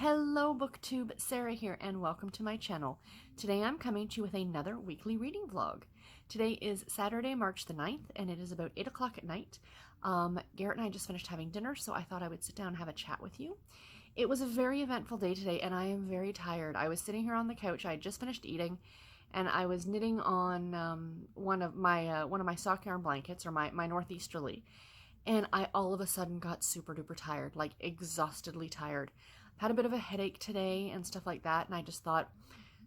Hello BookTube, Sarah here, and welcome to my channel. Today I'm coming to you with another weekly reading vlog. Today is Saturday, March the 9th, and it is about 8 o'clock at night. Garrett and I just finished having dinner, so I thought I would sit down and have a chat with you. It was a very eventful day today, and I am very tired. I was sitting here on the couch, I had just finished eating, and I was knitting on one of my sock yarn blankets, or my northeasterly. And I all of a sudden got super duper tired, like exhaustedly tired. Had a bit of a headache today and stuff like that. And I just thought,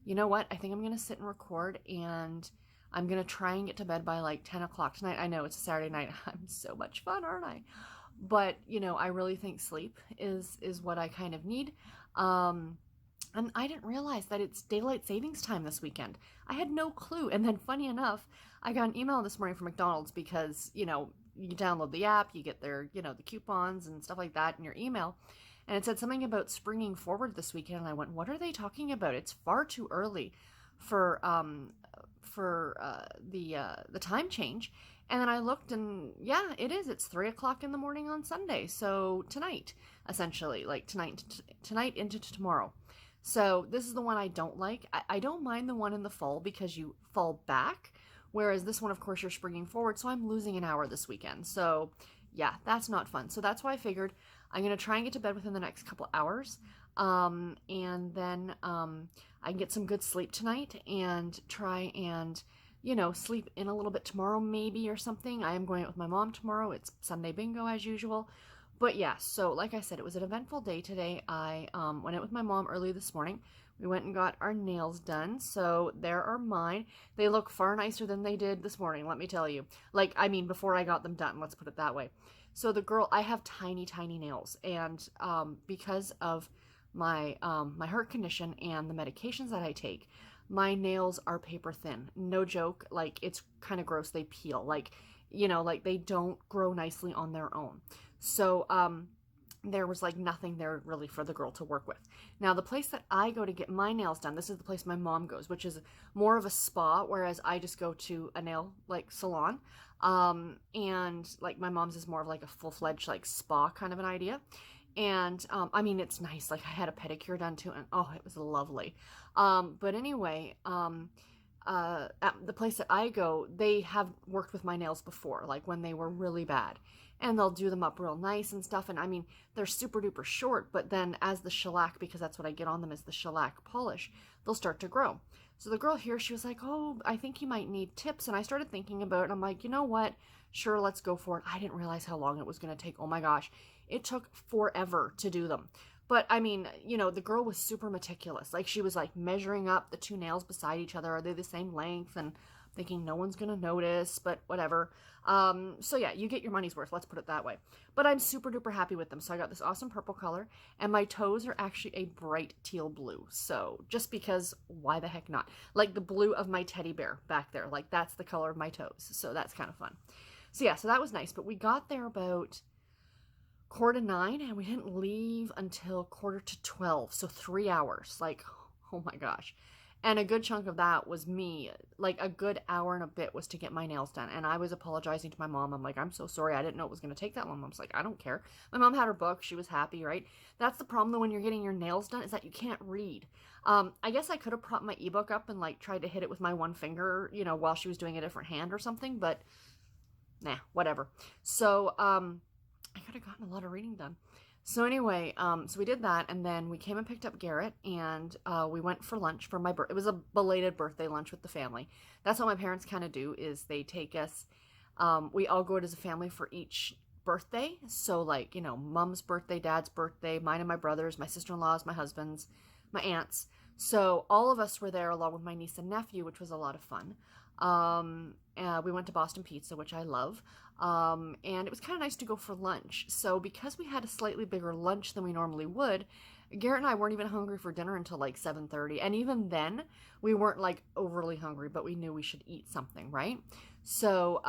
you know what? I think I'm going to sit and record, and I'm going to try and get to bed by like 10 o'clock tonight. I know it's a Saturday night. I'm so much fun, aren't I? But, you know, I really think sleep is what I kind of need. And I didn't realize that it's daylight savings time this weekend. I had no clue. And then funny enough, I got an email this morning from McDonald's because, you know, you download the app, you get their, you know, the coupons and stuff like that in your email. And it said something about springing forward this weekend. And I went, what are they talking about? It's far too early for the time change. And then I looked, and yeah, it is. It's 3 o'clock in the morning on Sunday. So tonight, essentially, like tonight into tomorrow. So this is the one I don't like. I don't mind the one in the fall because you fall back. Whereas this one, of course, you're springing forward, so I'm losing an hour this weekend. So, yeah, that's not fun. So that's why I figured I'm going to try and get to bed within the next couple hours. And then I can get some good sleep tonight and try and, you know, sleep in a little bit tomorrow maybe or something. I am going out with my mom tomorrow. It's Sunday bingo as usual. But yeah, so like I said, it was an eventful day today. I went out with my mom early this morning. We went and got our nails done. So there are mine. They look far nicer than they did this morning, let me tell you. Like, I mean, before I got them done, let's put it that way. So the girl, I have tiny, tiny nails. And because of my heart condition and the medications that I take, my nails are paper thin. No joke. Like, it's kind of gross. They peel. Like, you know, like they don't grow nicely on their own. So, there was like nothing there really for the girl to work with. Now, the place that I go to get my nails done, this is the place my mom goes, which is more of a spa, whereas I just go to a nail like salon. And like my mom's is more of like a full-fledged like spa kind of an idea. And I mean, it's nice. Like I had a pedicure done too, and oh, it was lovely. But anyway, at the place that I go, they have worked with my nails before, like when they were really bad. And they'll do them up real nice and stuff. And I mean, they're super duper short, but then as the shellac, because that's what I get on them is the shellac polish, they'll start to grow. So the girl here, she was like, oh, I think you might need tips. And I started thinking about it. I'm like, you know what? Sure, let's go for it. I didn't realize how long it was going to take. Oh my gosh. It took forever to do them. But I mean, you know, the girl was super meticulous. Like she was like measuring up the two nails beside each other. Are they the same length? And thinking no one's going to notice, but whatever. So yeah, you get your money's worth. Let's put it that way. But I'm super duper happy with them. So I got this awesome purple color, and my toes are actually a bright teal blue. So just because, why the heck not? Like the blue of my teddy bear back there. Like that's the color of my toes. So that's kind of fun. So yeah, so that was nice. But we got there about 8:45, and we didn't leave until 11:45. So 3 hours. Like, oh my gosh. And a good chunk of that was me. Like a good hour and a bit was to get my nails done. And I was apologizing to my mom. I'm like, I'm so sorry. I didn't know it was going to take that long. Mom's like, I don't care. My mom had her book. She was happy, right? That's the problem though when you're getting your nails done, is that you can't read. I guess I could have propped my ebook up and like tried to hit it with my one finger, you know, while she was doing a different hand or something. But nah, whatever. So I could have gotten a lot of reading done. So anyway, so we did that, and then we came and picked up Garrett, and we went for lunch for my birthday. It was a belated birthday lunch with the family. That's what my parents kind of do, is they take us, we all go out as a family for each birthday. So like, you know, mom's birthday, dad's birthday, mine and my brother's, my sister-in-law's, my husband's, my aunt's. So all of us were there along with my niece and nephew, which was a lot of fun. We went to Boston Pizza, which I love. And it was kind of nice to go for lunch. So because we had a slightly bigger lunch than we normally would, Garrett and I weren't even hungry for dinner until like 7:30. And even then, we weren't like overly hungry, but we knew we should eat something, right? So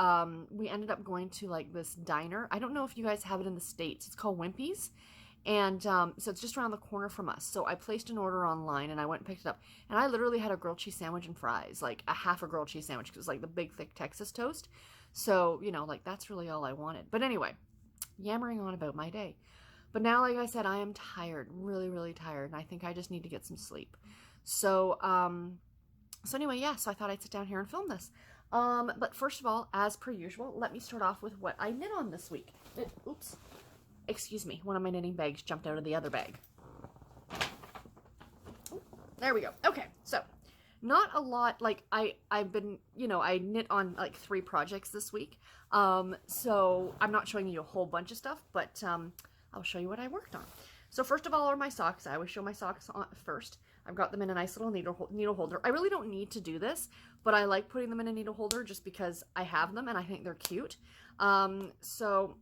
we ended up going to like this diner. I don't know if you guys have it in the States. It's called Wimpy's. And so it's just around the corner from us. So I placed an order online, and I went and picked it up. And I literally had a grilled cheese sandwich and fries, like a half a grilled cheese sandwich, because it was like the big, thick Texas toast. So, you know, like that's really all I wanted. But anyway, yammering on about my day. But now, like I said, I am tired, really, really tired, and I think I just need to get some sleep. So, so anyway, yeah, so I thought I'd sit down here and film this. But first of all, as per usual, let me start off with what I knit on this week. Oops. Excuse me, one of my knitting bags jumped out of the other bag. There we go. Okay, so not a lot, like I've been, you know, I knit on like 3 projects this week. So I'm not showing you a whole bunch of stuff, but I'll show you what I worked on. So first of all are my socks. I always show my socks on first. I've got them in a nice little needle holder. I really don't need to do this, but I like putting them in a needle holder just because I have them and I think they're cute. So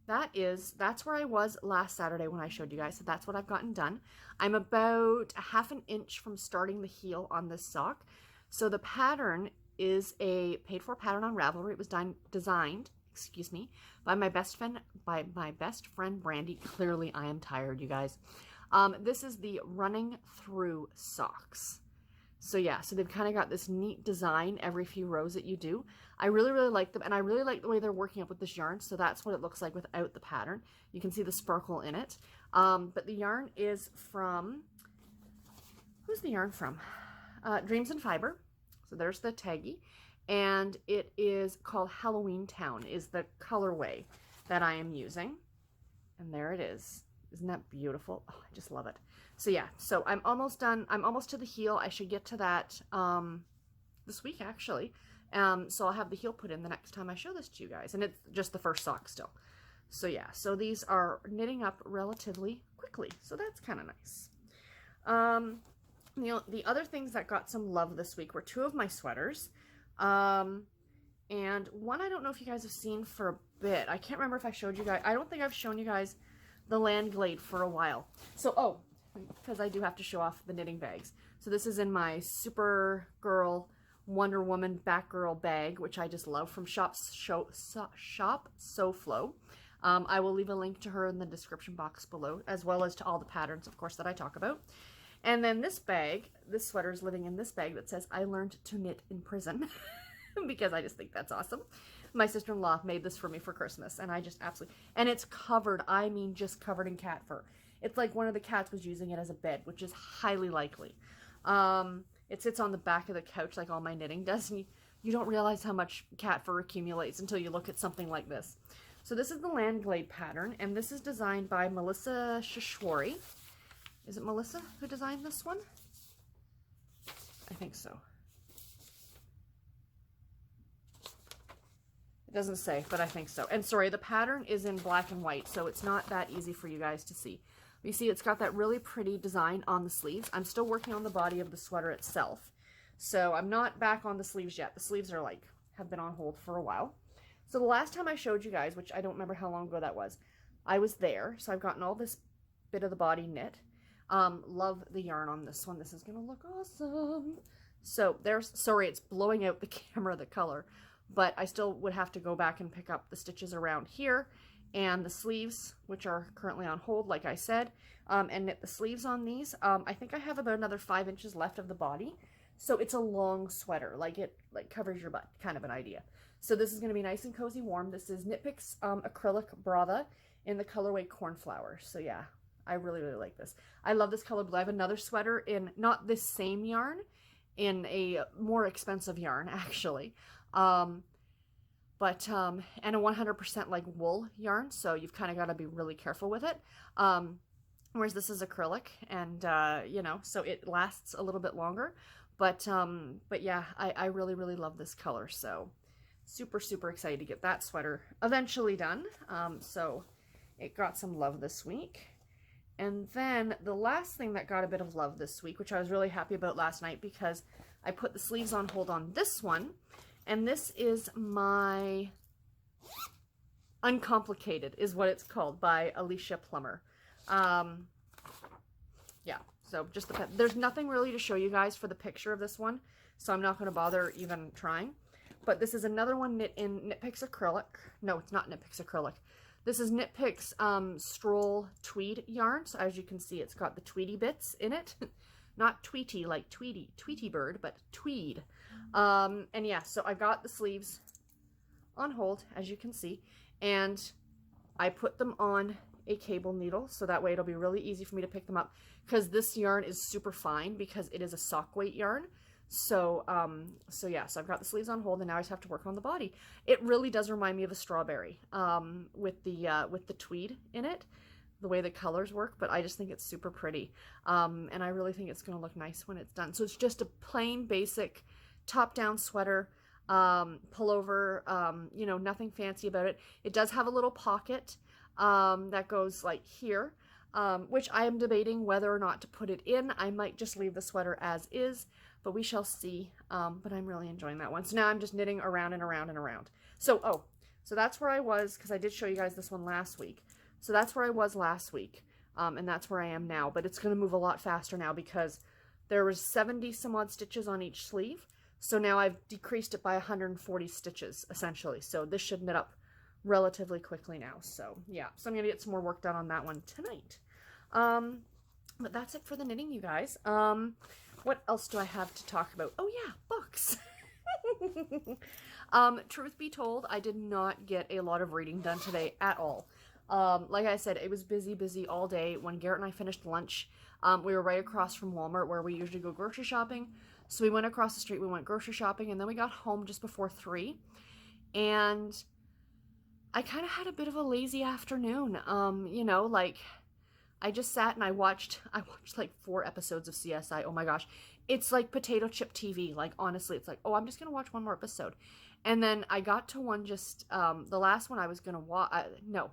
that's where I was last Saturday when I showed you guys. So that's what I've gotten done. I'm about a ½ an inch from starting the heel on this sock. So the pattern is a paid for pattern on Ravelry. It was designed, excuse me, by my best friend Brandy. Clearly I am tired, you guys. This is the running through socks. So yeah, so they've kind of got this neat design every few rows that you do. I really, really like them, and I really like the way they're working up with this yarn, so that's what it looks like without the pattern. You can see the sparkle in it. But the yarn is from, who's the yarn from? Dreams and Fiber. So there's the taggy, and it is called Halloween Town is the colorway that I am using. And there it is. Isn't that beautiful? Oh, I just love it. So yeah, so I'm almost done. I'm almost to the heel. I should get to that this week, actually. So I'll have the heel put in the next time I show this to you guys. And it's just the first sock still. So yeah, so these are knitting up relatively quickly. So that's kind of nice. You know, the other things that got some love this week were 2 of my sweaters. And one I don't know if you guys have seen for a bit. I can't remember if I showed you guys. I don't think I've shown you guys the Landglade for a while. So, oh, because I do have to show off the knitting bags. So this is in my Supergirl Wonder Woman Batgirl bag, which I just love, from Shop SewFlo. I will leave a link to her in the description box below, as well as to all the patterns, of course, that I talk about. And then this bag, this sweater is living in this bag that says, I learned to knit in prison, because I just think that's awesome. My sister-in-law made this for me for Christmas, and I just absolutely, and it's covered, I mean just covered in cat fur. It's like one of the cats was using it as a bed, which is highly likely. It sits on the back of the couch like all my knitting does, and you don't realize how much cat fur accumulates until you look at something like this. So this is the Landglade pattern, and this is designed by Melissa Shishwari. Is it Melissa who designed this one? I think so. It doesn't say, but I think so. And sorry, the pattern is in black and white, so it's not that easy for you guys to see. You see, it's got that really pretty design on the sleeves. I'm still working on the body of the sweater itself, so I'm not back on the sleeves yet. The sleeves are like, have been on hold for a while. So the last time I showed you guys, which I don't remember how long ago that was, I was there, so I've gotten all this bit of the body knit. Love the yarn on this one. This is gonna look awesome. So there's, sorry, it's blowing out the camera, the color, but I still would have to go back and pick up the stitches around here and the sleeves, which are currently on hold, like I said, and knit the sleeves on these. I think I have about another 5 inches left of the body, so it's a long sweater, like it like covers your butt, kind of an idea. So this is going to be nice and cozy warm. This is Knit Picks Acrylic Brava in the colorway Cornflower. So yeah, I really, really like this. I love this color blue. I have another sweater in not this same yarn, in a more expensive yarn actually. And a 100% like wool yarn, so you've kind of got to be really careful with it. Whereas this is acrylic, and you know, so it lasts a little bit longer. But yeah, I really, really love this color, so super, super excited to get that sweater eventually done. So it got some love this week. And then the last thing that got a bit of love this week, which I was really happy about last night, because I put the sleeves on hold on this one. And this is my Uncomplicated, is what it's called, by Alicia Plummer. Yeah, so just there's nothing really to show you guys for the picture of this one, so I'm not going to bother even trying. But this is another one knit in Knit Picks Acrylic. No, it's not Knit Picks Acrylic. This is Knit Picks Stroll Tweed yarn. So as you can see, it's got the tweedy bits in it. Not Tweety like Tweety bird, but tweed. And yeah, so I got the sleeves on hold, as you can see, and I put them on a cable needle, so that way it'll be really easy for me to pick them up, because this yarn is super fine because it is a sock weight yarn. So, yeah, so I've got the sleeves on hold, and now I just have to work on the body. It really does remind me of a strawberry, with the tweed in it, the way the colors work, but I just think it's super pretty. And I really think it's going to look nice when it's done. So it's just a plain basic top-down sweater, pullover, you know, nothing fancy about it. It does have a little pocket, that goes like here, which I am debating whether or not to put it in. I might just leave the sweater as is, but we shall see. But I'm really enjoying that one. So now I'm just knitting around and around and around. So, so that's where I was, because I did show you guys this one last week. So that's where I was last week, and that's where I am now. But it's going to move a lot faster now because there was 70 some odd stitches on each sleeve. So now I've decreased it by 140 stitches, essentially. So this should knit up relatively quickly now. So yeah, so I'm going to get some more work done on that one tonight. But that's it for the knitting, you guys. What else do I have to talk about? Oh yeah, books. Truth be told, I did not get a lot of reading done today at all. Like I said, it was busy all day. When Garrett and I finished lunch, we were right across from Walmart where we usually go grocery shopping. So we went across the street, we went grocery shopping, and then we got home just before 3. And I kind of had a bit of a lazy afternoon. You know, like, I just sat and I watched like 4 episodes of CSI. Oh my gosh. It's like potato chip TV. Like, honestly, it's like, oh, I'm just going to watch one more episode. And then I got to one just, the last one I was going to watch, no,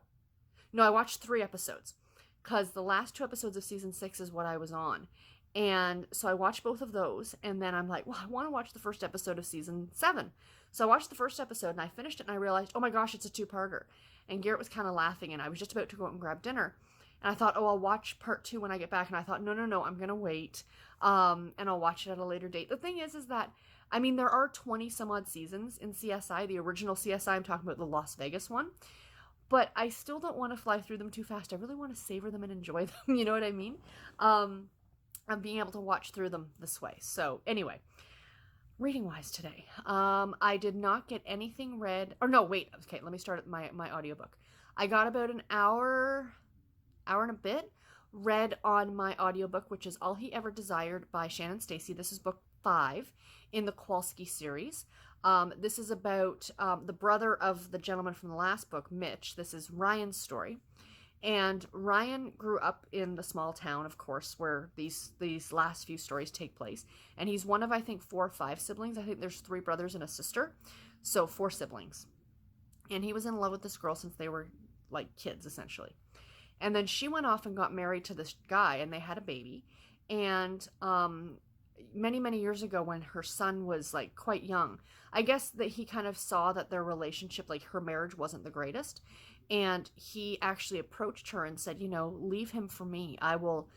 I watched 3 episodes, because the last 2 episodes of season 6 is what I was on. And so I watched both of those, and then I'm like, well, I want to watch the first episode of season 7. So I watched the first episode, and I finished it, and I realized, oh my gosh, it's a 2-parter. And Garrett was kind of laughing, and I was just about to go out and grab dinner. And I thought, oh, I'll watch part 2 when I get back. And I thought, no, I'm going to wait, and I'll watch it at a later date. The thing is that, I mean, there are 20 some odd seasons in CSI. The original CSI, I'm talking about the Las Vegas one. But I still don't want to fly through them too fast. I really want to savor them and enjoy them. You know what I mean? I'm being able to watch through them this way. So anyway, reading-wise today, I did not get anything read. Or no, wait. Okay, let me start my audiobook. I got about an hour and a bit read on my audiobook, which is All He Ever Desired by Shannon Stacy. This is book 5 in the Kowalski series. This is about the brother of the gentleman from the last book, Mitch. This is Ryan's story. And Ryan grew up in the small town, of course, where these last few stories take place. And he's one of, I think, 4 or 5 siblings. I think there's 3 brothers and a sister. So 4 siblings. And he was in love with this girl since they were like kids, essentially. And then she went off and got married to this guy, and they had a baby. And many years ago, when her son was like quite young, I guess that he kind of saw that their relationship, like her marriage, wasn't the greatest. And he actually approached her and said, you know, leave him for me. I will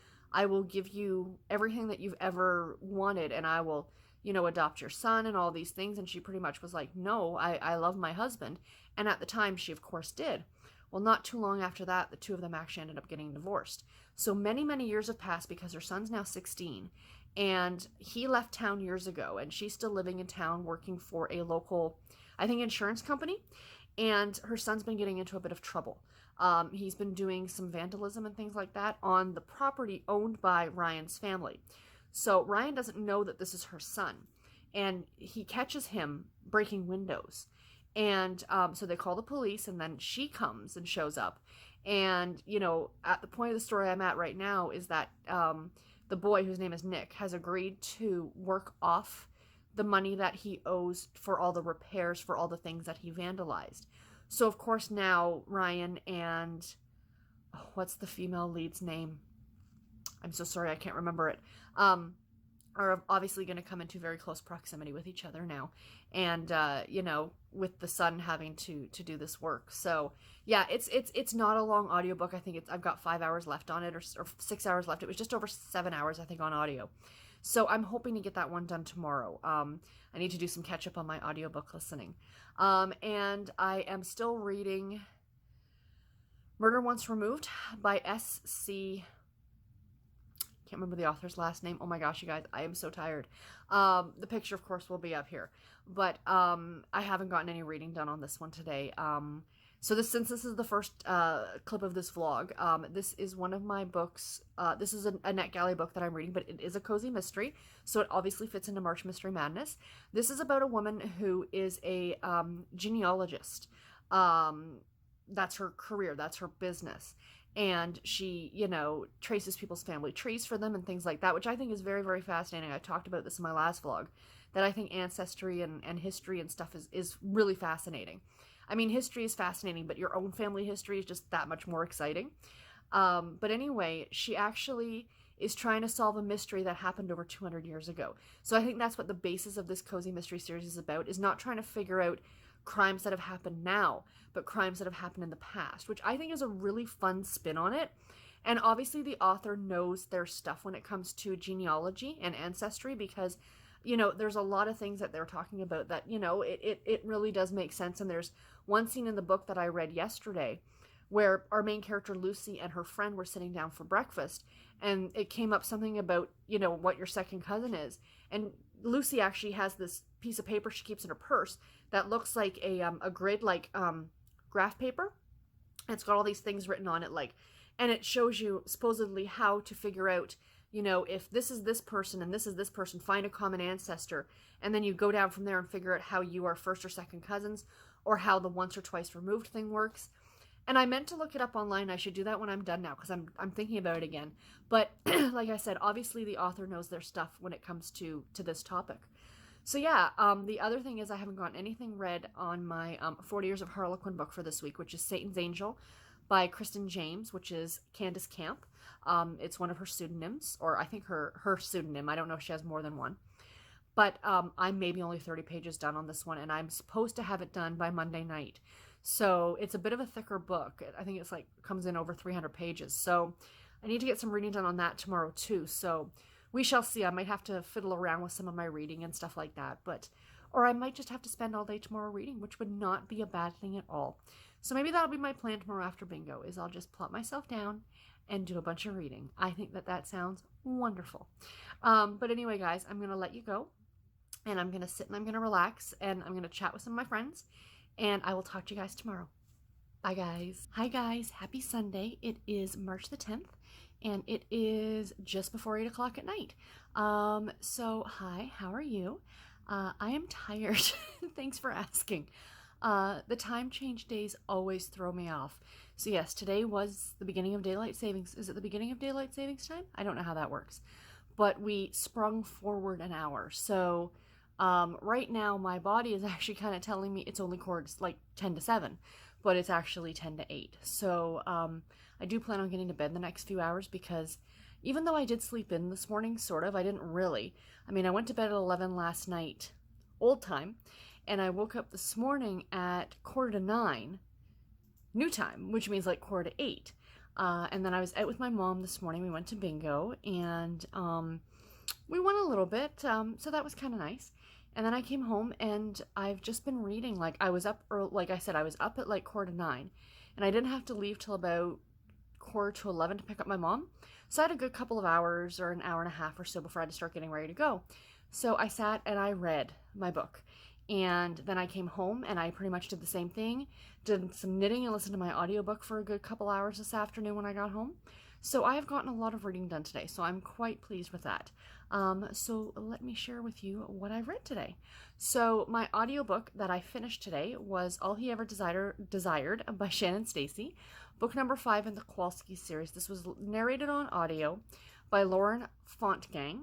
give you everything that you've ever wanted, and I will, you know, adopt your son and all these things. And she pretty much was like, no, I love my husband. And at the time, she of course did. Well, not too long after that, the 2 of them actually ended up getting divorced. So many years have passed, because her son's now 16, and he left town years ago, and she's still living in town working for a local, I think, insurance company. And her son's been getting into a bit of trouble. He's been doing some vandalism and things like that on the property owned by Ryan's family. So Ryan doesn't know that this is her son. And he catches him breaking windows. And so they call the police, and then she comes and shows up. And, you know, at the point of the story I'm at right now is that the boy, whose name is Nick, has agreed to work off the money that he owes for all the repairs for all the things that he vandalized. So of course now Ryan and what's the female lead's name? I'm so sorry, I can't remember it. Are obviously going to come into very close proximity with each other now, and you know, with the son having to do this work. So yeah, it's not a long audiobook. I think I've got 5 hours left on it, or 6 hours left. It was just over 7 hours, I think, on audio. So I'm hoping to get that one done tomorrow. I need to do some catch up on my audiobook listening. And I am still reading Murder Once Removed by S.C. Can't remember the author's last name. Oh my gosh, you guys, I am so tired. The picture, of course, will be up here. But I haven't gotten any reading done on this one today. So since this is the first clip of this vlog, this is one of my books. This is a NetGalley book that I'm reading, but it is a cozy mystery, so it obviously fits into March Mystery Madness. This is about a woman who is a genealogist. That's her career, that's her business. And she, traces people's family trees for them and things like that, which I think is very, very fascinating. I talked about this in my last vlog, that I think ancestry and history and stuff is really fascinating. I mean, history is fascinating, but your own family history is just that much more exciting. But anyway, she actually is trying to solve a mystery that happened over 200 years ago. So I think that's what the basis of this cozy mystery series is about, is not trying to figure out crimes that have happened now, but crimes that have happened in the past, which I think is a really fun spin on it. And obviously the author knows their stuff when it comes to genealogy and ancestry, because there's a lot of things that they're talking about that, it really does make sense. And there's one scene in the book that I read yesterday where our main character Lucy and her friend were sitting down for breakfast, and it came up something about, what your second cousin is. And Lucy actually has this piece of paper she keeps in her purse that looks like a grid, like graph paper. And it's got all these things written on it, and it shows you supposedly how to figure out, if this is this person and this is this person, find a common ancestor, and then you go down from there and figure out how you are first or second cousins, or how the once or twice removed thing works. And I meant to look it up online. I should do that when I'm done now, because I'm thinking about it again. But like I said, obviously the author knows their stuff when it comes to this topic. So yeah, the other thing is I haven't gotten anything read on my 40 Years of Harlequin book for this week, which is Satan's Angel by Kristen James, which is Candace Camp. It's one of her pseudonyms, or I think her pseudonym. I don't know if she has more than one. But I'm maybe only 30 pages done on this one, and I'm supposed to have it done by Monday night. So it's a bit of a thicker book. I think it's comes in over 300 pages. So I need to get some reading done on that tomorrow too. So we shall see. I might have to fiddle around with some of my reading and stuff like that. Or I might just have to spend all day tomorrow reading, which would not be a bad thing at all. So maybe that'll be my plan tomorrow after bingo, is I'll just plop myself down and do a bunch of reading. I think that sounds wonderful. But anyway, guys, I'm going to let you go, and I'm going to sit and I'm going to relax, and I'm going to chat with some of my friends, and I will talk to you guys tomorrow. Bye, guys. Hi, guys. Happy Sunday. It is March the 10th, and it is just before 8 o'clock at night. So hi, how are you? I am tired. Thanks for asking. The time change days always throw me off. So yes, today was the beginning of daylight savings. Is it the beginning of daylight savings time? I don't know how that works, but we sprung forward an hour. So right now my body is actually kind of telling me it's only 10 to 7, but it's actually 10 to 8. So I do plan on getting to bed in the next few hours, because even though I did sleep in this morning, sort of, I didn't really. I mean, I went to bed at 11 last night, old time, and I woke up this morning at 8:45, new time, which means 7:45. And then I was out with my mom this morning. We went to bingo, and we won a little bit, so that was kind of nice. And then I came home, and I've just been reading. I was up, like I said, I was up at 9:15, and I didn't have to leave till about 10:45 to pick up my mom. So I had a good couple of hours, or an hour and a half or so, before I had to start getting ready to go. So I sat and I read my book. And then I came home and I pretty much did the same thing. Did some knitting and listened to my audiobook for a good couple hours this afternoon when I got home. So I have gotten a lot of reading done today, so I'm quite pleased with that. So let me share with you what I've read today. So my audiobook that I finished today was All He Ever Desired by Shannon Stacy, book number 5 in the Kowalski series. This was narrated on audio by Lauren Fortgang.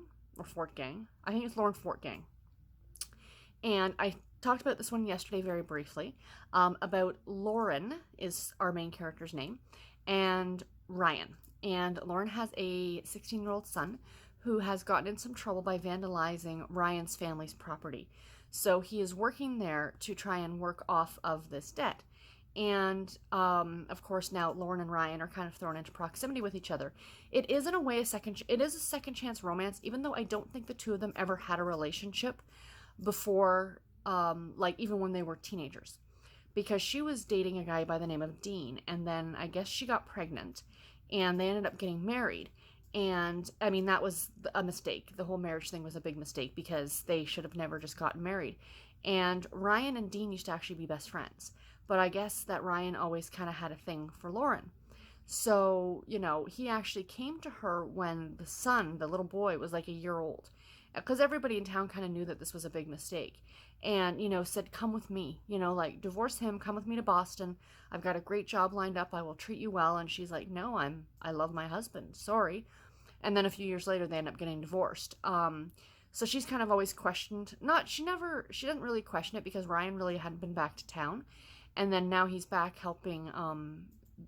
I think it's Lauren Fortgang. And I talked about this one yesterday very briefly, about Lauren is our main character's name, and Ryan. And Lauren has a 16-year-old son who has gotten in some trouble by vandalizing Ryan's family's property. So he is working there to try and work off of this debt. And, of course, now Lauren and Ryan are kind of thrown into proximity with each other. It is, in a way, it is a second chance romance, even though I don't think the two of them ever had a relationship before, even when they were teenagers. Because she was dating a guy by the name of Dean, and then I guess she got pregnant, and they ended up getting married. And, I mean, that was a mistake. The whole marriage thing was a big mistake, because they should have never just gotten married. And Ryan and Dean used to actually be best friends. but I guess that Ryan always kind of had a thing for Lauren. So, he actually came to her when the son, the little boy, was like a year old. Because everybody in town kind of knew that this was a big mistake. And, said, come with me, like divorce him, come with me to Boston. I've got a great job lined up. I will treat you well. And she's like, no, I love my husband. Sorry. And then a few years later, they end up getting divorced. So she's kind of always questioned, she doesn't really question it because Ryan really hadn't been back to town. And then now he's back helping,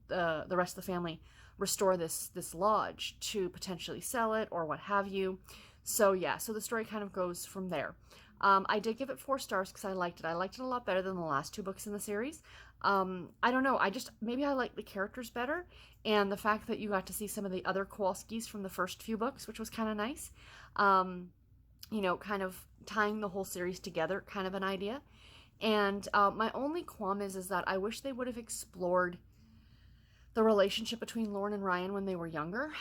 the rest of the family restore this lodge to potentially sell it or what have you. So yeah, so the story kind of goes from there. I did give it 4 stars because I liked it. I liked it a lot better than the last 2 books in the series. I don't know. Maybe I like the characters better, and the fact that you got to see some of the other Kowalskis from the first few books, which was kind of nice. Kind of tying the whole series together, kind of an idea. And my only qualm is that I wish they would have explored the relationship between Lauren and Ryan when they were younger,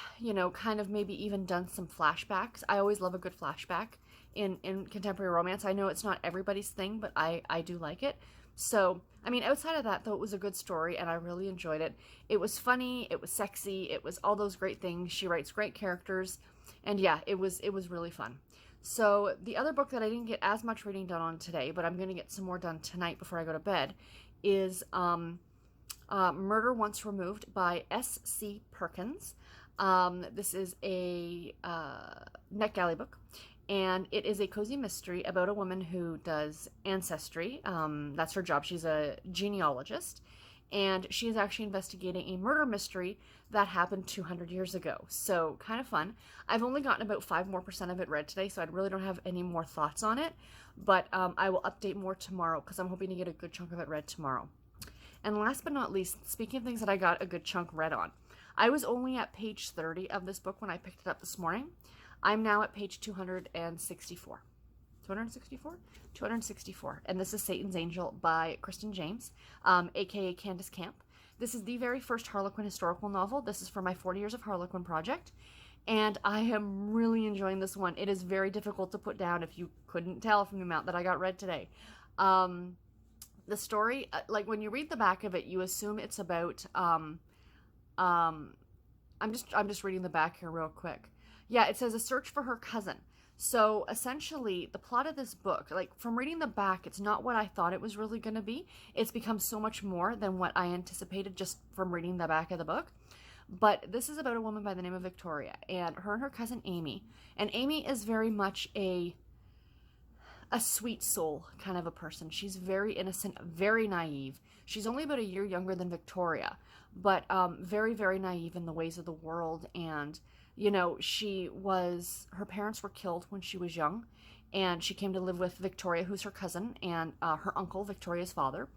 kind of maybe even done some flashbacks. I always love a good flashback in contemporary romance. I know it's not everybody's thing, but I do like it. So, I mean, outside of that, though, it was a good story, and I really enjoyed it. It was funny, it was sexy, it was all those great things. She writes great characters, and yeah, it was really fun. So, the other book that I didn't get as much reading done on today, but I'm going to get some more done tonight before I go to bed, is Murder Once Removed by S.C. Perkins. This is a NetGalley book, and it is a cozy mystery about a woman who does ancestry. That's her job. She's a genealogist, and she is actually investigating a murder mystery that happened 200 years ago. So kind of fun. I've only gotten about 5% more of it read today, so I really don't have any more thoughts on it, but I will update more tomorrow because I'm hoping to get a good chunk of it read tomorrow. And last but not least, speaking of things that I got a good chunk read on, I was only at page 30 of this book when I picked it up this morning. I'm now at page 264. 264? 264. And this is Satan's Angel by Kristen James, aka Candace Camp. This is the very first Harlequin historical novel. This is for my 40 Years of Harlequin project. And I am really enjoying this one. It is very difficult to put down if you couldn't tell from the amount that I got read today. The story, like when you read the back of it, you assume it's about, I'm just reading the back here real quick. Yeah, it says a search for her cousin. So essentially, the plot of this book, like from reading the back, it's not what I thought it was really going to be. It's become so much more than what I anticipated just from reading the back of the book. But this is about a woman by the name of Victoria, and her cousin Amy. And Amy is very much a sweet soul kind of a person. She's very innocent, very naive. She's only about a year younger than Victoria, but very, very naive in the ways of the world. And, her parents were killed when she was young, and she came to live with Victoria, who's her cousin, and her uncle, Victoria's father.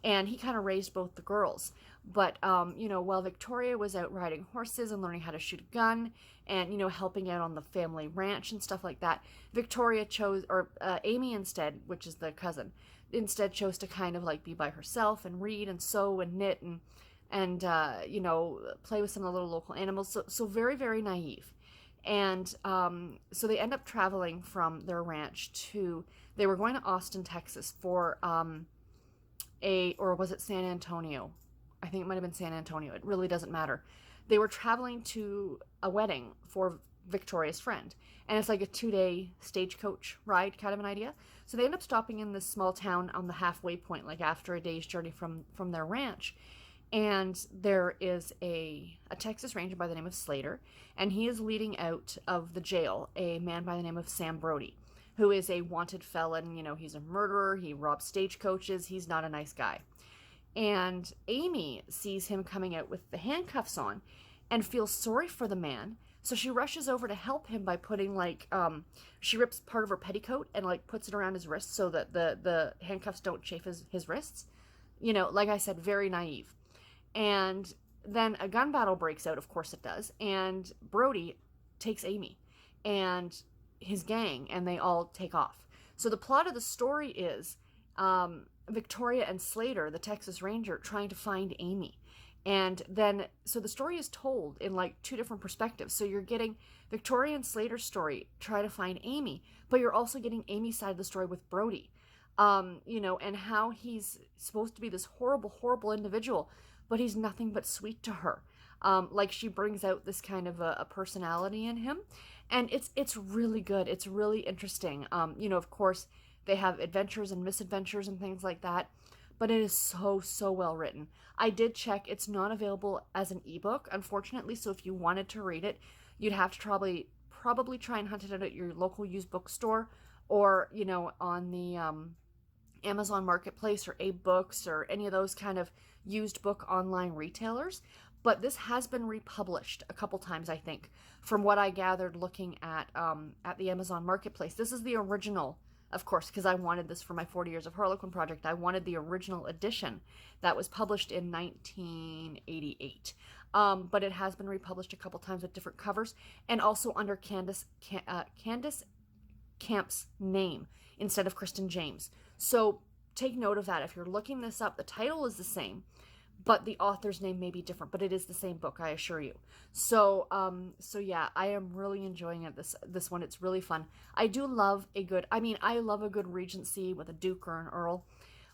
And he kind of raised both the girls. But, while Victoria was out riding horses and learning how to shoot a gun and, helping out on the family ranch and stuff like that, Amy instead, which is the cousin, instead chose to kind of like be by herself and read and sew and knit and play with some of the little local animals. So very, very naive. And so they end up traveling from their ranch they were going to Austin, Texas for or was it San Antonio? I think it might have been San Antonio. It really doesn't matter. They were traveling to a wedding for Victoria's friend. And it's like a 2-day stagecoach ride, kind of an idea. So they end up stopping in this small town on the halfway point, like after a day's journey from their ranch. And there is a Texas Ranger by the name of Slater. And he is leading out of the jail a man by the name of Sam Brody, who is a wanted felon. He's a murderer. He robs stagecoaches. He's not a nice guy. And Amy sees him coming out with the handcuffs on and feels sorry for the man. So she rushes over to help him by putting she rips part of her petticoat and puts it around his wrist so that the handcuffs don't chafe his wrists. Like I said, very naive. And then a gun battle breaks out, of course it does. And Brody takes Amy and his gang, and they all take off. So the plot of the story is Victoria and Slater, the Texas Ranger, trying to find Amy. And then, so the story is told in 2 different perspectives. So you're getting Victoria and Slater's story, try to find Amy, but you're also getting Amy's side of the story with Brody. and how he's supposed to be this horrible, horrible individual, but he's nothing but sweet to her. Like she brings out this kind of a personality in him, and it's really good. It's really interesting. Of course, they have adventures and misadventures and things like that, but it is so, so well written. I did check; it's not available as an ebook, unfortunately. So if you wanted to read it, you'd have to probably try and hunt it out at your local used bookstore, or on the Amazon Marketplace or Abe Books or any of those kind of used book online retailers. But this has been republished a couple times, I think, from what I gathered looking at the Amazon Marketplace. This is the original, of course, because I wanted this for my 40 Years of Harlequin project. I wanted the original edition that was published in 1988. But it has been republished a couple times with different covers, and also under Candace Camp's name instead of Kristen James. So take note of that. If you're looking this up, the title is the same, but the author's name may be different, but it is the same book, I assure you. So yeah, I am really enjoying it. This one, it's really fun. I love a good Regency with a Duke or an Earl,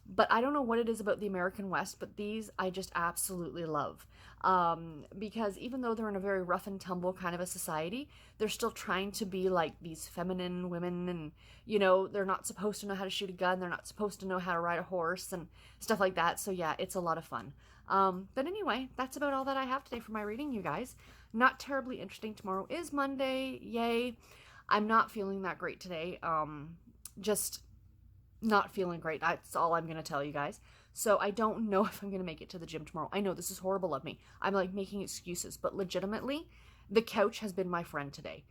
but I don't know what it is about the American West, but these I just absolutely love. Because even though they're in a very rough and tumble kind of a society, they're still trying to be like these feminine women, and they're not supposed to know how to shoot a gun, they're not supposed to know how to ride a horse and stuff like that. So yeah, it's a lot of fun. But anyway, that's about all that I have today for my reading, you guys. Not terribly interesting. Tomorrow is Monday, yay. I'm not feeling that great today. Just not feeling great. That's all I'm going to tell you guys. So I don't know if I'm going to make it to the gym tomorrow. I know this is horrible of me. I'm like making excuses, but legitimately, the couch has been my friend today.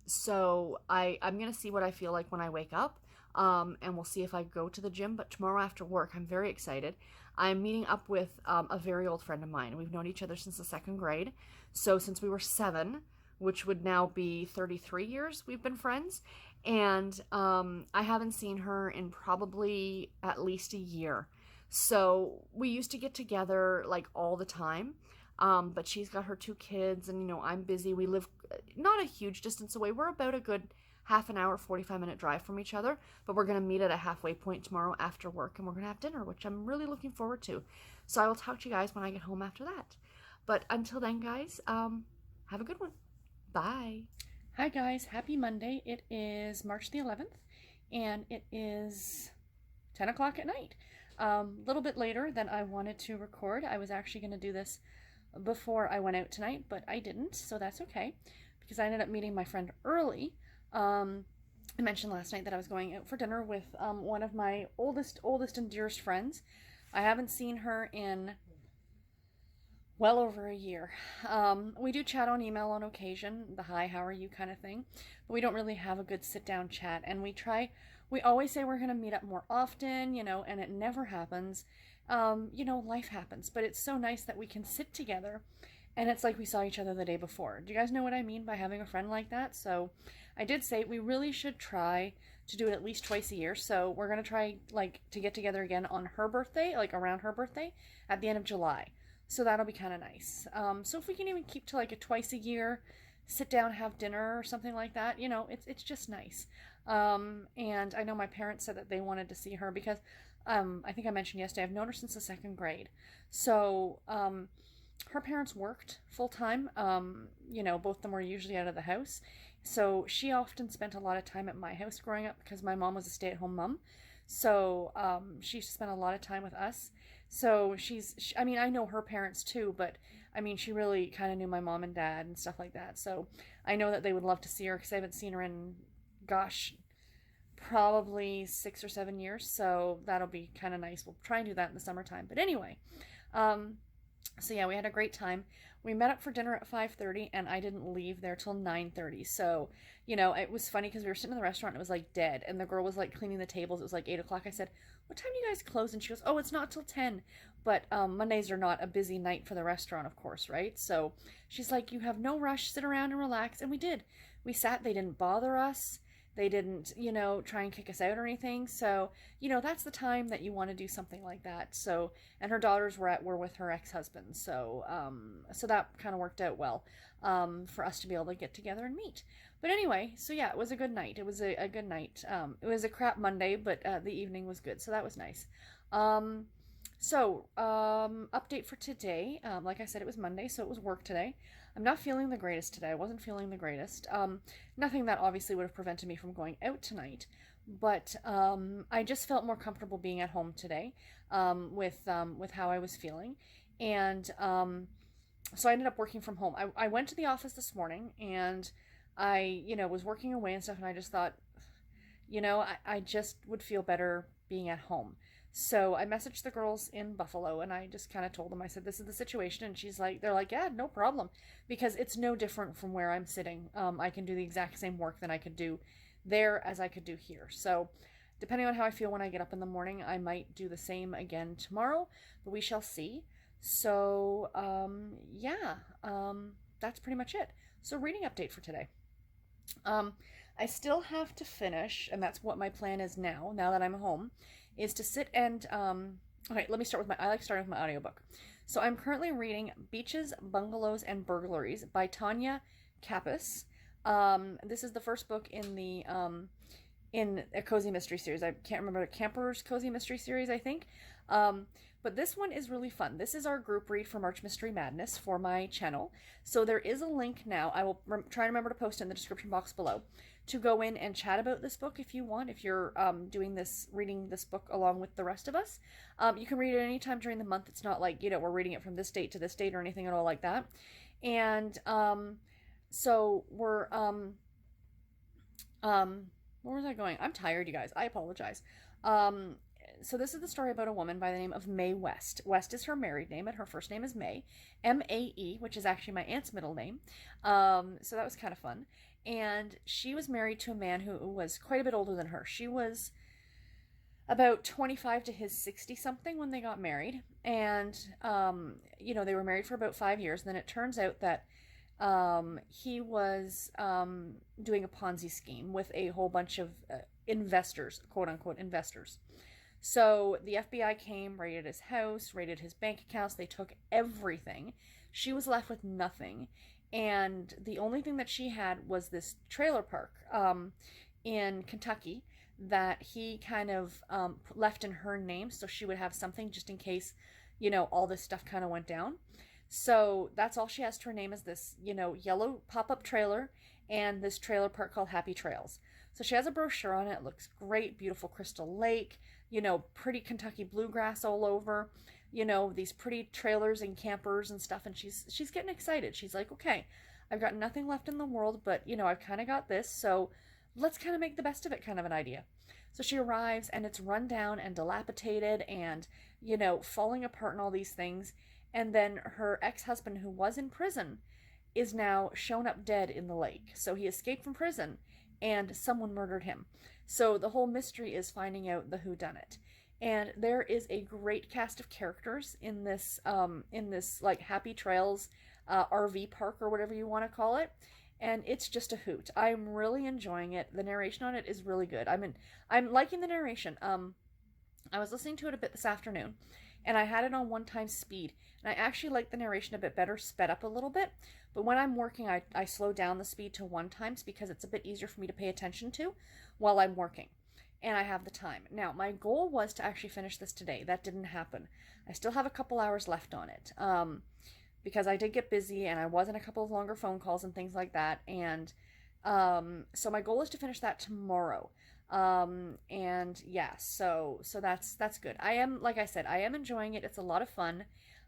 So I'm going to see what I feel like when I wake up. And we'll see if I go to the gym. But tomorrow after work, I'm very excited. I'm meeting up with a very old friend of mine. We've known each other since the second grade. So since we were 7, which would now be 33 years, we've been friends. And I haven't seen her in probably at least a year. So we used to get together like all the time. But she's got her 2 kids, and I'm busy. We live not a huge distance away. We're about a good half an hour, 45-minute drive from each other, but we're going to meet at a halfway point tomorrow after work, and we're going to have dinner, which I'm really looking forward to. So I will talk to you guys when I get home after that. But until then, guys, have a good one. Bye. Hi guys, happy Monday. It is March the 11th, and it is 10 o'clock at night. A little bit later than I wanted to record. I was actually going to do this before I went out tonight, but I didn't, so that's okay, because I ended up meeting my friend early. I mentioned last night that I was going out for dinner with one of my oldest and dearest friends. I haven't seen her in well over a year. We do chat on email on occasion, the hi, how are you kind of thing, but we don't really have a good sit-down chat, and we always say we're going to meet up more often, and it never happens. Life happens, but it's so nice that we can sit together, and it's like we saw each other the day before. Do you guys know what I mean by having a friend like that? So I did say we really should try to do it at least twice a year. So we're going to try to get together again on her birthday, like around her birthday at the end of July. So that'll be kind of nice. So if we can even keep to like a twice a year, sit down, have dinner or something like that, it's just nice. And I know my parents said that they wanted to see her because I think I mentioned yesterday, I've known her since the second grade. So her parents worked full time. Both of them were usually out of the house. So she often spent a lot of time at my house growing up because my mom was a stay-at-home mom. So she spent a lot of time with us. So I know her parents too, but she really kind of knew my mom and dad and stuff like that. So I know that they would love to see her because I haven't seen her in, probably 6 or 7 years. So that'll be kind of nice. We'll try and do that in the summertime. But anyway, so yeah, we had a great time. We met up for dinner at 5:30, and I didn't leave there till 9:30. So, it was funny because we were sitting in the restaurant and it was like dead, and the girl was like cleaning the tables. It was like 8 o'clock. I said, "What time do you guys close?" And she goes, "Oh, it's not till 10." But Mondays are not a busy night for the restaurant, of course, right? So she's like, "You have no rush. Sit around and relax." And we did. We sat. They didn't bother us. They didn't, try and kick us out or anything. So, that's the time that you want to do something like that. So, and her daughters were with her ex-husband. So that kind of worked out well, for us to be able to get together and meet. But anyway, so yeah, it was a good night. It was a good night. It was a crap Monday, but the evening was good. So that was nice. Update for today. Like I said, it was Monday, so it was work today. I'm not feeling the greatest today. I wasn't feeling the greatest. Nothing that obviously would have prevented me from going out tonight, but I just felt more comfortable being at home today, with how I was feeling, and so I ended up working from home. I went to the office this morning, and I was working away and stuff, and I just thought, I just would feel better being at home. So I messaged the girls in Buffalo, and I just kind of told them, I said, this is the situation. And they're like, yeah, no problem. Because it's no different from where I'm sitting. I can do the exact same work that I could do there as I could do here. So depending on how I feel when I get up in the morning, I might do the same again tomorrow, but we shall see. So, that's pretty much it. So reading update for today. I still have to finish, and that's what my plan is now that I'm home, is to sit and, okay, let me start with I like starting with my audiobook. So I'm currently reading Beaches, Bungalows, and Burglaries by Tanya Kappas. This is the first book in a cozy mystery series. I can't remember, Camper's Cozy Mystery Series, I think. But this one is really fun. This is our group read for March Mystery Madness for my channel. So there is a link now. I will try and remember to post it in the description box below to go in and chat about this book if you want. If you're reading this book along with the rest of us. You can read it anytime during the month. It's not like, we're reading it from this date to this date or anything at all like that. And so we're, where was I going? I'm tired, you guys. I apologize. So this is the story about a woman by the name of Mae West. West is her married name, and her first name is Mae, M-A-E, which is actually my aunt's middle name. So that was kind of fun. And she was married to a man who was quite a bit older than her. She was about 25 to his 60-something when they got married. And, they were married for about 5 years. And then it turns out that he was doing a Ponzi scheme with a whole bunch of investors, quote-unquote investors. So the FBI came, raided his house, raided his bank accounts. They took everything. She was left with nothing. And the only thing that she had was this trailer park in Kentucky that he kind of left in her name, so she would have something just in case, all this stuff kind of went down. So that's all she has to her name, is this, yellow pop-up trailer and this trailer park called Happy Trails. So she has a brochure on it. It looks great. Beautiful Crystal Lake, pretty Kentucky bluegrass all over, these pretty trailers and campers and stuff. And she's getting excited. She's like, okay, I've got nothing left in the world, but, I've kind of got this. So let's kind of make the best of it, kind of an idea. So she arrives, and it's run down and dilapidated and, falling apart and all these things. And then her ex-husband, who was in prison, is now shown up dead in the lake. So he escaped from prison, and someone murdered him. So the whole mystery is finding out the whodunit. And there is a great cast of characters in this like Happy Trails RV park, or whatever you want to call it. And it's just a hoot. I'm really enjoying it. The narration on it is really good. I'm liking the narration. I was listening to it a bit this afternoon, and I had it on 1x speed. And I actually like the narration a bit better, sped up a little bit. But when I'm working, I slow down the speed to 1x because it's a bit easier for me to pay attention to while I'm working. And I have the time. Now, my goal was to actually finish this today. That didn't happen. I still have a couple hours left on it. Because I did get busy, and I was in a couple of longer phone calls and things like that. And so my goal is to finish that tomorrow. And yeah, so that's good. Like I said, I am enjoying it. It's a lot of fun.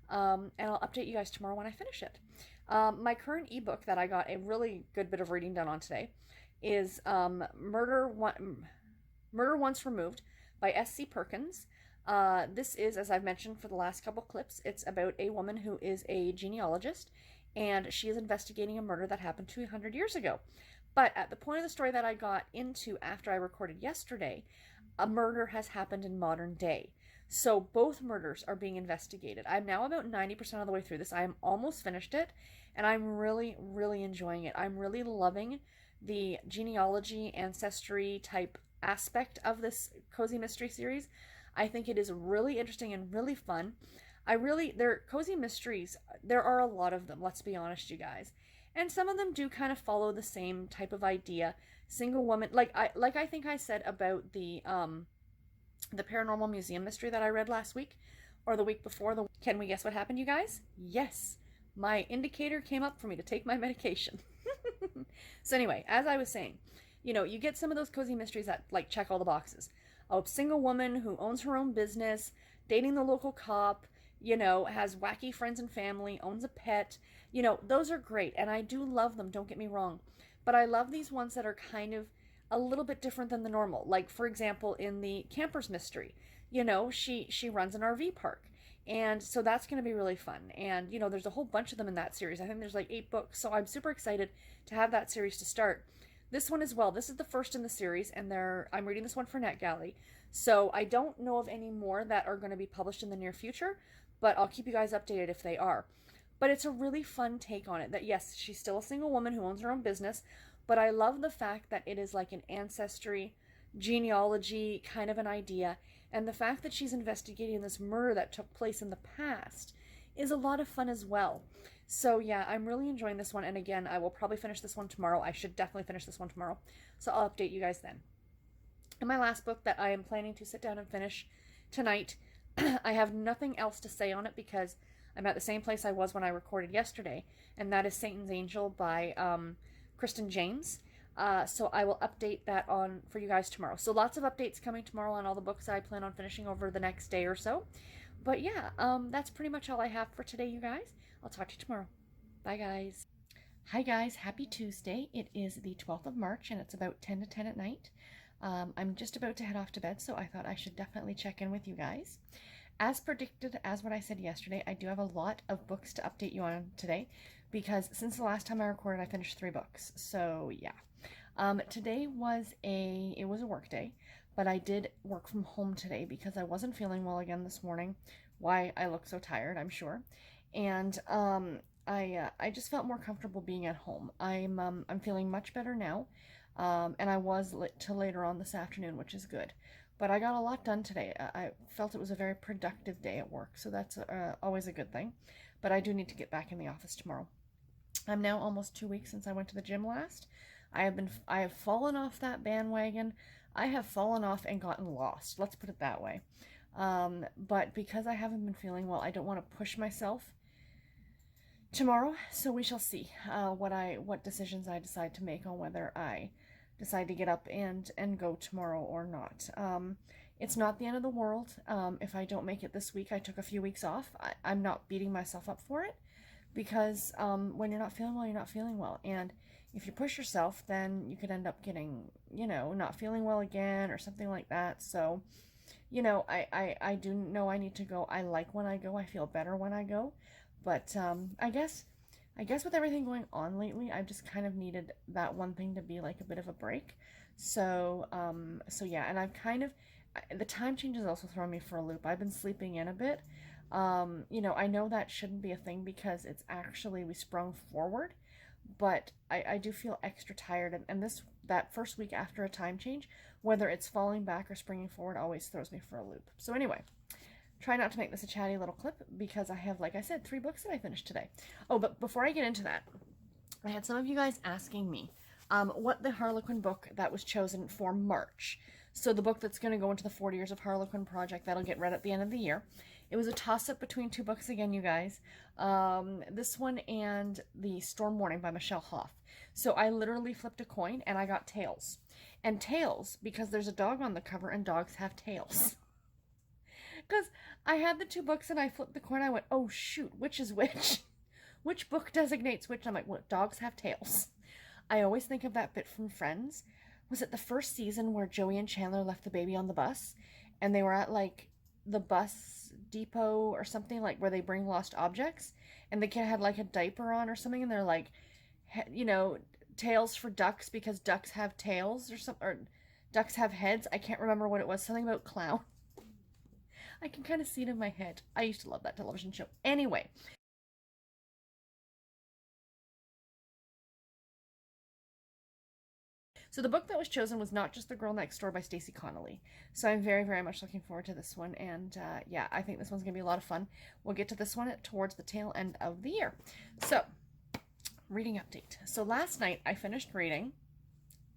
And I'll update you guys tomorrow when I finish it. My current ebook that I got a really good bit of reading done on today is Murder Once Removed by S.C. Perkins. This is, as I've mentioned for the last couple clips, it's about a woman who is a genealogist, and she is investigating a murder that happened 200 years ago. But at the point of the story that I got into after I recorded yesterday, a murder has happened in modern day. So both murders are being investigated. I'm now about 90% of the way through this. I am almost finished it, and I'm really, really enjoying it. I'm really loving the genealogy, ancestry type aspect of this cozy mystery series. I think it is really interesting and really fun. They're cozy mysteries. There are a lot of them, let's be honest, you guys. And some of them do kind of follow the same type of idea. Single woman, like I think I said about the paranormal museum mystery that I read last week or the week before. Can we guess what happened, you guys? Yes. My indicator came up for me to take my medication. So anyway, as I was saying, you get some of those cozy mysteries that like check all the boxes. A single woman who owns her own business, dating the local cop, has wacky friends and family, owns a pet. Those are great, and I do love them, don't get me wrong. But I love these ones that are kind of a little bit different than the normal. Like, for example, in the Campers Mystery, she runs an RV park. And so that's going to be really fun. And, there's a whole bunch of them in that series. I think there's like 8 books. So I'm super excited to have that series to start. This one as well. This is the first in the series, and I'm reading this one for NetGalley. So I don't know of any more that are going to be published in the near future, but I'll keep you guys updated if they are. But it's a really fun take on it. That yes, she's still a single woman who owns her own business, but I love the fact that it is like an ancestry, genealogy kind of an idea, and the fact that she's investigating this murder that took place in the past is a lot of fun as well. So yeah, I'm really enjoying this one, and again, I will probably finish this one tomorrow. I should definitely finish this one tomorrow, so I'll update you guys then. And my last book that I am planning to sit down and finish tonight, I have nothing else to say on it because I'm at the same place I was when I recorded yesterday, and that is Satan's Angel by Kristen James. So I will update that on for you guys tomorrow. So lots of updates coming tomorrow on all the books I plan on finishing over the next day or so. But yeah, that's pretty much all I have for today, you guys. I'll talk to you tomorrow. Bye, guys. Hi, guys. Happy Tuesday. It is the 12th of March, and it's about 10 to 10 at night. I'm just about to head off to bed, so I thought I should definitely check in with you guys. As predicted, as what I said yesterday, I do have a lot of books to update you on today because since the last time I recorded, I finished 3 books. So yeah. Today was a work day, but I did work from home today because I wasn't feeling well again this morning. Why I look so tired, I'm sure. And I just felt more comfortable being at home. I'm feeling much better now. And I was till later on this afternoon, which is good. But I got a lot done today. I felt it was a very productive day at work, so that's always a good thing. But I do need to get back in the office tomorrow. I'm now almost 2 weeks since I went to the gym last. I have fallen off that bandwagon. I have fallen off and gotten lost. Let's put it that way. But because I haven't been feeling well, I don't want to push myself tomorrow. So we shall see what decisions I decide to make on whether I decide to get up and go tomorrow or not. It's not the end of the world. If I don't make it this week, I took a few weeks off. I'm not beating myself up for it because when you're not feeling well, you're not feeling well. And if you push yourself, then you could end up getting, not feeling well again or something like that. So, I do know I need to go. I like when I go. I feel better when I go. But I guess with everything going on lately, I've just kind of needed that one thing to be like a bit of a break. So yeah, and I've kind of, the time change has also thrown me for a loop. I've been sleeping in a bit. I know that shouldn't be a thing because it's actually, we sprung forward, but I do feel extra tired. And that first week after a time change, whether it's falling back or springing forward, always throws me for a loop. So anyway, try not to make this a chatty little clip because I have, like I said, 3 books that I finished today. Oh, but before I get into that, I had some of you guys asking me what the Harlequin book that was chosen for March. So the book that's going to go into the 40 Years of Harlequin project that'll get read at the end of the year. It was a toss-up between 2 books again, you guys. This one and The Storm Warning by Michelle Hoff. So I literally flipped a coin and I got tails. And tails because there's a dog on the cover and dogs have tails. Because I had the 2 books and I flipped the coin. I went, oh shoot, which is which? Which book designates which? And I'm like, what? Dogs have tails. I always think of that bit from Friends. Was it the first season where Joey and Chandler left the baby on the bus? And they were at like the bus depot or something, like where they bring lost objects. And the kid had like a diaper on or something. And they're like, tails for ducks because ducks have tails or something. Or ducks have heads. I can't remember what it was. Something about clown. I can kind of see it in my head. I used to love that television show. Anyway, So the book that was chosen was Not Just the Girl Next Door by Stacey Connolly. So I'm very, very much looking forward to this one. And yeah, I think this one's going to be a lot of fun. We'll get to this one towards the tail end of the year. So, reading update. So last night I finished reading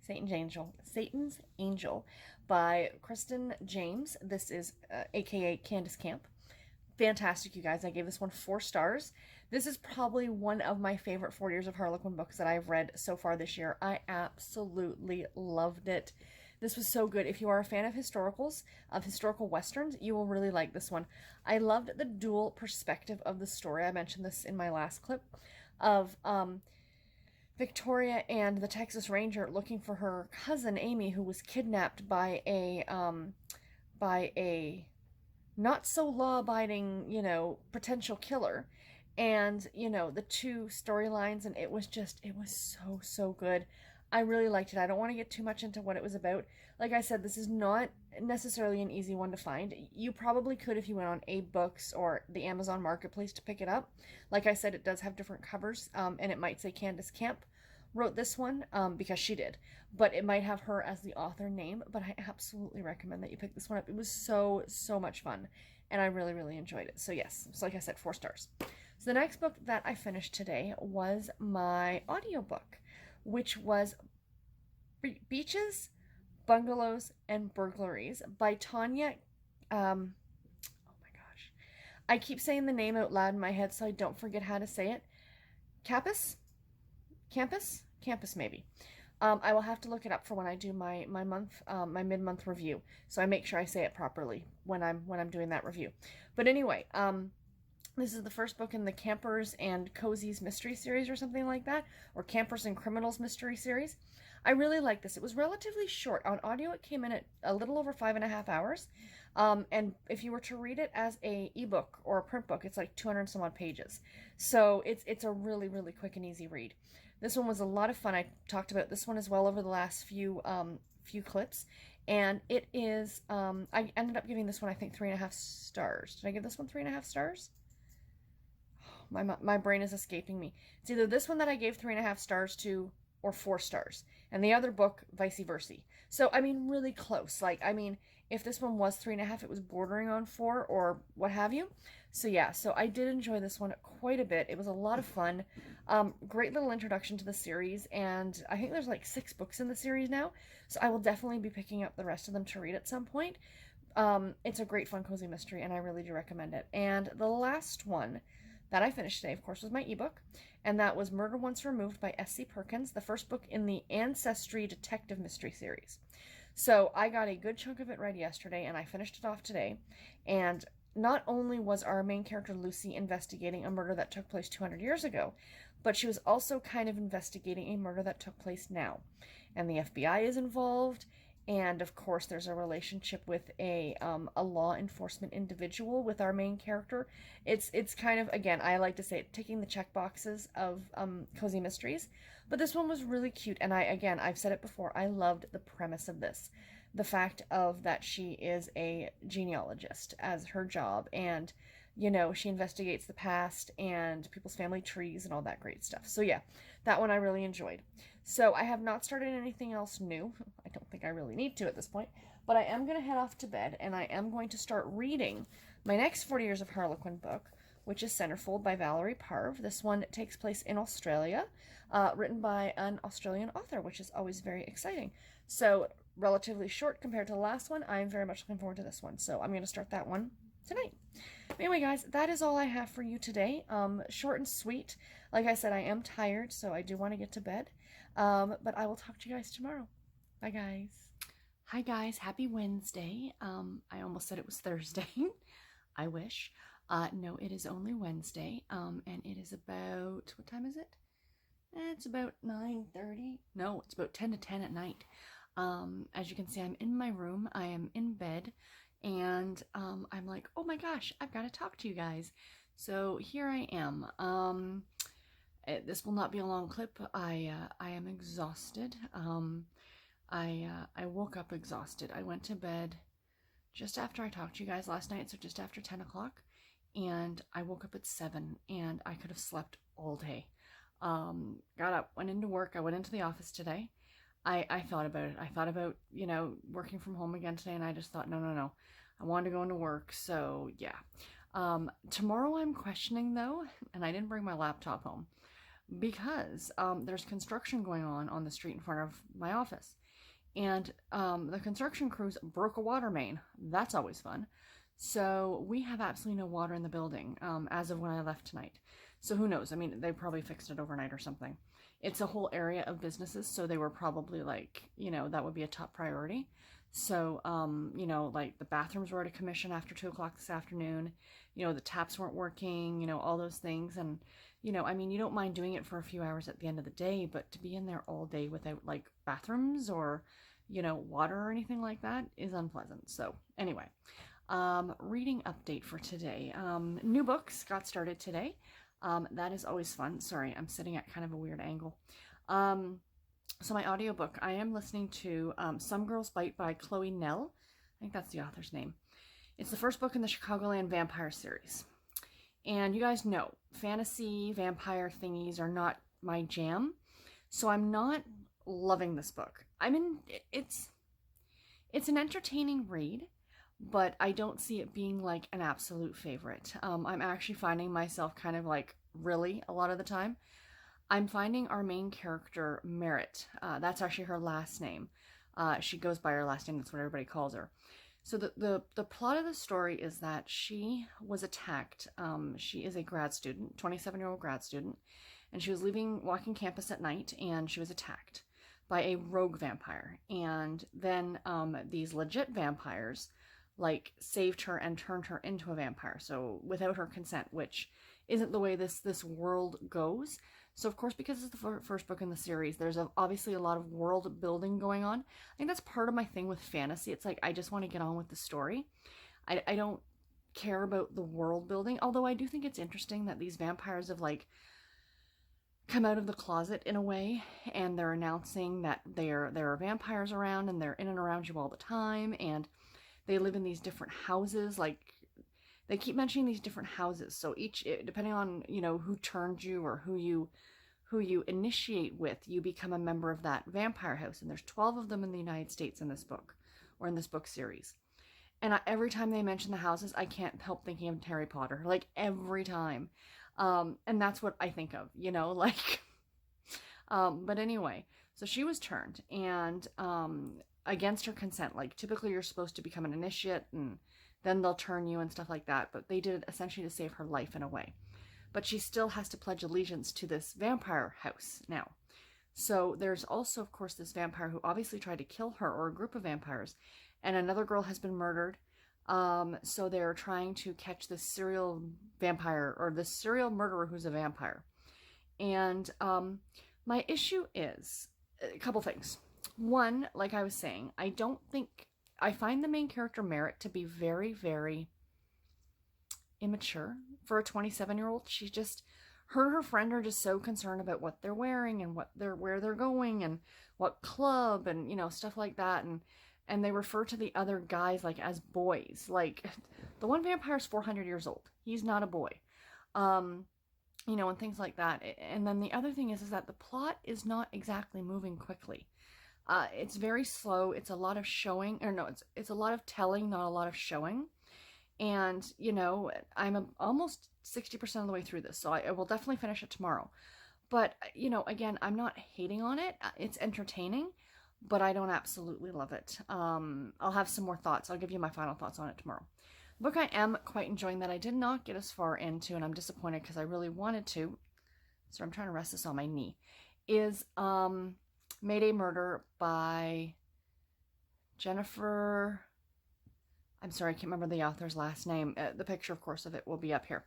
Satan's Angel by Kristen James. This is aka Candace Camp. Fantastic, you guys. I gave this one 4 stars. This is probably one of my favorite 40 Years of Harlequin books that I've read so far this year. I absolutely loved it. This was so good. If you are a fan of historical westerns, you will really like this one. I loved the dual perspective of the story. I mentioned this in my last clip of Victoria and the Texas Ranger looking for her cousin Amy, who was kidnapped by a not so law-abiding, potential killer. And, the two storylines, and it was so good. I really liked it. I don't want to get too much into what it was about. Like I said, this is not necessarily an easy one to find. You probably could if you went on AbeBooks or the Amazon Marketplace to pick it up. Like I said, it does have different covers, and it might say Candace Camp wrote this one, because she did. But it might have her as the author name, but I absolutely recommend that you pick this one up. It was so much fun, and I really, really enjoyed it. So yes, so like I said, 4 stars. So the next book that I finished today was my audiobook, which was Beaches, Bungalows, and Burglaries by Tanya, oh my gosh, I keep saying the name out loud in my head so I don't forget how to say it. Campus maybe. I will have to look it up for when I do my mid-month review, so I make sure I say it properly when I'm doing that review. But anyway, this is the first book in the Campers and Cozies mystery series or something like that, or Campers and Criminals mystery series. I really like this. It was relatively short. On audio, it came in at a little over 5.5 hours. And if you were to read it as a ebook or a print book, it's like 200 some odd pages. So it's a really, really quick and easy read. This one was a lot of fun. I talked about this one as well over the last few clips. And it is, I ended up giving this one, I think, 3.5 stars. Did I give this one 3.5 stars? My brain is escaping me. It's either this one that I gave 3.5 stars to or 4 stars, and the other book vice versa. So I mean, really close. Like, I mean, if this one was 3.5, it was bordering on 4 or what have you. So yeah, so I did enjoy this one quite a bit. It was a lot of fun. Great little introduction to the series, and I think there's like 6 books in the series now, so I will definitely be picking up the rest of them to read at some point. It's a great fun cozy mystery, and I really do recommend it. And the last one that I finished today, of course, was my ebook, and that was Murder Once Removed by S.C. Perkins, the first book in the Ancestry Detective Mystery series. So I got a good chunk of it read yesterday, and I finished it off today. And not only was our main character Lucy investigating a murder that took place 200 years ago, but she was also kind of investigating a murder that took place now. And the FBI is involved, and of course there's a relationship with a law enforcement individual with our main character. It's kind of, again, I like to say it, ticking the check boxes of cozy mysteries. But this one was really cute, and I've said it before, I loved the premise of this. The fact of that she is a genealogist as her job, and she investigates the past and people's family trees and all that great stuff. So yeah, that one I really enjoyed. So I have not started anything else new. I don't think I really need to at this point, but I am going to head off to bed, and I am going to start reading my next 40 Years of Harlequin book, which is Centerfold by Valerie Parv. This one takes place in Australia, written by an Australian author, which is always very exciting. So relatively short compared to the last one. I'm very much looking forward to this one, so I'm going to start that one tonight. Anyway, guys, that is all I have for you today. Short and sweet. Like I said, I am tired, so I do want to get to bed. But I will talk to you guys tomorrow. Bye, guys. Hi, guys. Happy Wednesday. I almost said it was Thursday. I wish. No, it is only Wednesday. And it is about, what time is it? It's about 9:30. No, it's about 10 to 10 at night. As you can see, I'm in my room. I am in bed. And I'm like, oh my gosh, I've got to talk to you guys. So here I am. This will not be a long clip. I am exhausted. I woke up exhausted. I went to bed just after I talked to you guys last night, so just after 10 o'clock, and I woke up at 7, and I could have slept all day. Got up, went into work. I went into the office today. I thought about it. I thought about, working from home again today, and I just thought, no, no, no. I wanted to go into work, so yeah. Tomorrow I'm questioning though, and I didn't bring my laptop home because there's construction going on the street in front of my office. And the construction crews broke a water main. That's always fun. So we have absolutely no water in the building as of when I left tonight. So who knows? I mean, they probably fixed it overnight or something. It's a whole area of businesses, so they were probably like, that would be a top priority. So, like the bathrooms were out of commission after 2 o'clock this afternoon. The taps weren't working, all those things. And, I mean, you don't mind doing it for a few hours at the end of the day, but to be in there all day without like bathrooms or, water or anything like that is unpleasant. So, anyway, reading update for today. New books got started today. That is always fun. Sorry, I'm sitting at kind of a weird angle. So my audiobook, I am listening to Some Girls Bite by Chloe Nell. I think that's the author's name. It's the first book in the Chicagoland Vampire series. And you guys know, fantasy vampire thingies are not my jam. So I'm not loving this book. It's an entertaining read, but I don't see it being like an absolute favorite. I'm actually finding myself kind of like really a lot of the time. I'm finding our main character, Merritt. That's actually her last name. She goes by her last name. That's what everybody calls her. So the plot of the story is that she was attacked. She is a grad student, 27-year-old grad student, and she was walking campus at night, and she was attacked by a rogue vampire. And then these legit vampires like saved her and turned her into a vampire. So without her consent, which isn't the way this world goes. So of course, because it's the first book in the series, there's obviously a lot of world building going on. I think that's part of my thing with fantasy. It's like, I just want to get on with the story. I don't care about the world building, although I do think it's interesting that these vampires have like come out of the closet in a way, and they're announcing that there are vampires around, and they're in and around you all the time, and they live in these different houses. Like, they keep mentioning these different houses, so each, depending on who turned you or who you initiate with, you become a member of that vampire house. And there's 12 of them in the United States in this book, or in this book series. And every time they mention the houses, I can't help thinking of Harry Potter, like every time. And that's what I think of, like. But anyway, so she was turned, and against her consent. Like, typically you're supposed to become an initiate, and then they'll turn you and stuff like that. But they did it essentially to save her life in a way. But she still has to pledge allegiance to this vampire house now. So there's also, of course, this vampire who obviously tried to kill her, or a group of vampires, and another girl has been murdered. So they're trying to catch this serial vampire, or this serial murderer who's a vampire. And my issue is a couple things. One, like I was saying, I find the main character Merritt to be very, very immature for a 27-year-old. Her and her friend are just so concerned about what they're wearing and where they're going and what club and stuff like that, and they refer to the other guys like as boys. Like, the one vampire is 400 years old. He's not a boy. And things like that. And then the other thing is that the plot is not exactly moving quickly. It's very slow. It's a lot of showing, or no, it's a lot of telling, not a lot of showing. And, I'm almost 60% of the way through this, so I will definitely finish it tomorrow. But, again, I'm not hating on it. It's entertaining, but I don't absolutely love it. I'll have some more thoughts. I'll give you my final thoughts on it tomorrow. The book I am quite enjoying that I did not get as far into, and I'm disappointed because I really wanted to, so I'm trying to rest this on my knee, is Mayday Murder by Jennifer... I'm sorry, I can't remember the author's last name. The picture, of course, of it will be up here.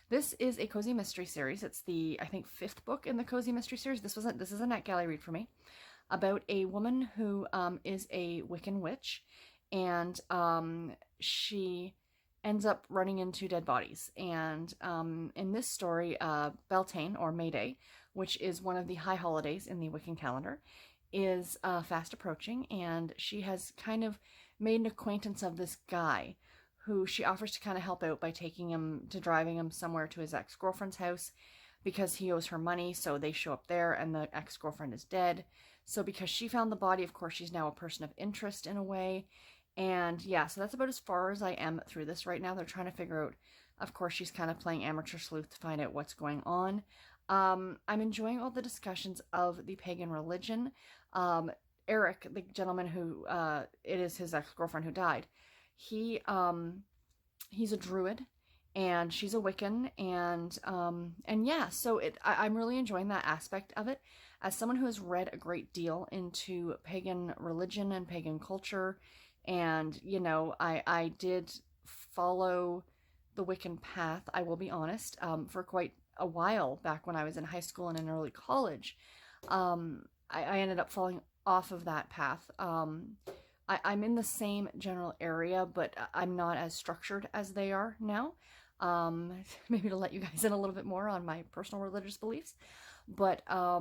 This is a cozy mystery series. It's the, I think, 5th book in the cozy mystery series. This is a NetGalley read for me, about a woman who is a Wiccan witch, and she ends up running into dead bodies. And in this story, Beltane, or May Day, which is one of the high holidays in the Wiccan calendar, is fast approaching, and she has kind of made an acquaintance of this guy who she offers to kind of help out by driving him somewhere to his ex-girlfriend's house. because he owes her money. So they show up there and the ex-girlfriend is dead. So because she found the body, of course, she's now a person of interest in a way. And yeah, so that's about as far as I am through this right now. They're trying to figure out, of course, she's kind of playing amateur sleuth to find out what's going on. I'm enjoying all the discussions of the pagan religion. Eric, the gentleman who it is his ex-girlfriend who died, he's a druid and she's a Wiccan, and yeah, so I'm really enjoying that aspect of it. As someone who has read a great deal into pagan religion and pagan culture, and I did follow the Wiccan path, I will be honest, for quite a while back when I was in high school and in early college. I ended up falling off of that path. I'm in the same general area, but I'm not as structured as they are now. Maybe to let you guys in a little bit more on my personal religious beliefs. But I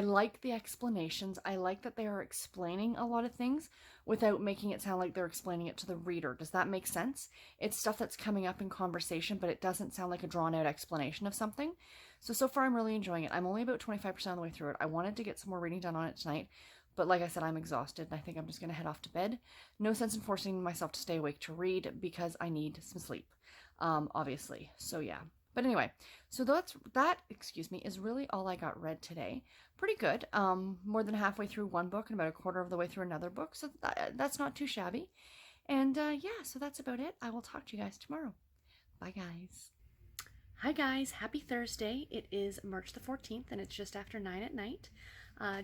like the explanations. I like that they are explaining a lot of things without making it sound like they're explaining it to the reader. Does that make sense? It's stuff that's coming up in conversation, but it doesn't sound like a drawn-out explanation of something. So far I'm really enjoying it. I'm only about 25% of the way through it. I wanted to get some more reading done on it tonight, but like I said, I'm exhausted, and I think I'm just going to head off to bed. No sense in forcing myself to stay awake to read, because I need some sleep, obviously. So yeah. But anyway, so that is really all I got read today. Pretty good. More than halfway through one book and about a quarter of the way through another book. So that's not too shabby. And yeah, so that's about it. I will talk to you guys tomorrow. Bye, guys. Hi guys, happy Thursday. It is March the 14th and it's just after 9 at night.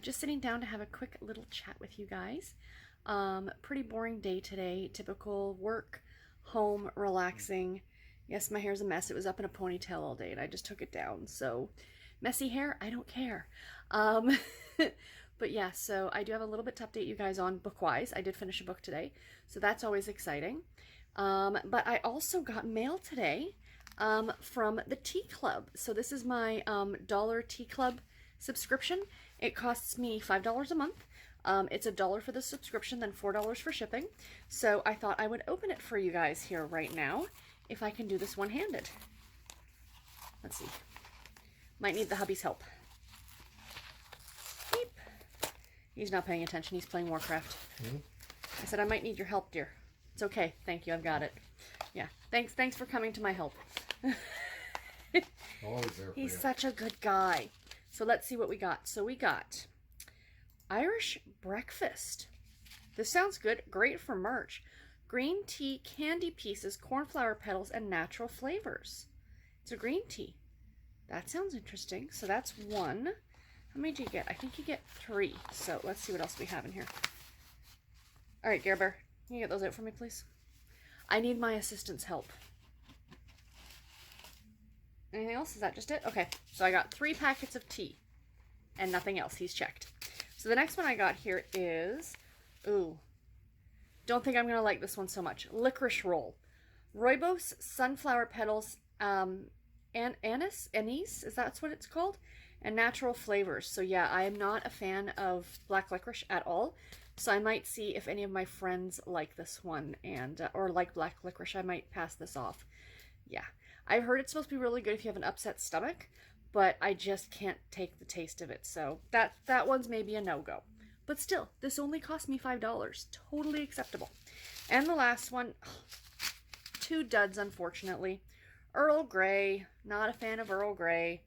Just sitting down to have a quick little chat with you guys. Pretty boring day today. Typical work, home, relaxing. Yes, my hair's a mess. It was up in a ponytail all day and I just took it down. So messy hair, I don't care. But yeah, so I do have a little bit to update you guys on book-wise. I did finish a book today, so that's always exciting. But I also got mail today from the Tea Club. So this is my Dollar Tea Club subscription. It costs me $5 a month. It's $1 for the subscription, then $4 for shipping. So I thought I would open it for you guys here right now, if I can do this one-handed. Let's see. Might need the hubby's help. Beep. He's not paying attention. He's playing Warcraft. I said I might need your help, dear. It's okay. Thank you. I've got it. Yeah. Thanks for coming to my help. Always there for He's you. such a good guy. So let's see what we got. So we got Irish breakfast. This sounds good. Great for merch. Green tea, candy pieces, cornflower petals, and natural flavors. It's a green tea. That sounds interesting. So that's one. How many do you get? I think you get 3. So let's see what else we have in here. All right, Gare Bear, can you get those out for me, please? I need my assistant's help. Anything else? Is that just it? Okay, so I got 3 packets of tea and nothing else. He's checked. So the next one I got here is, ooh, don't think I'm going to like this one so much. Licorice roll. Rooibos, sunflower petals, anise, is that what it's called? And natural flavors. So yeah, I am not a fan of black licorice at all. So I might see if any of my friends like this one, and or like black licorice. I might pass this off. Yeah. I've heard it's supposed to be really good if you have an upset stomach, but I just can't take the taste of it. So that one's maybe a no-go. But still, this only cost me $5. Totally acceptable. And the last one, 2 duds, unfortunately. Earl Grey. Not a fan of Earl Grey.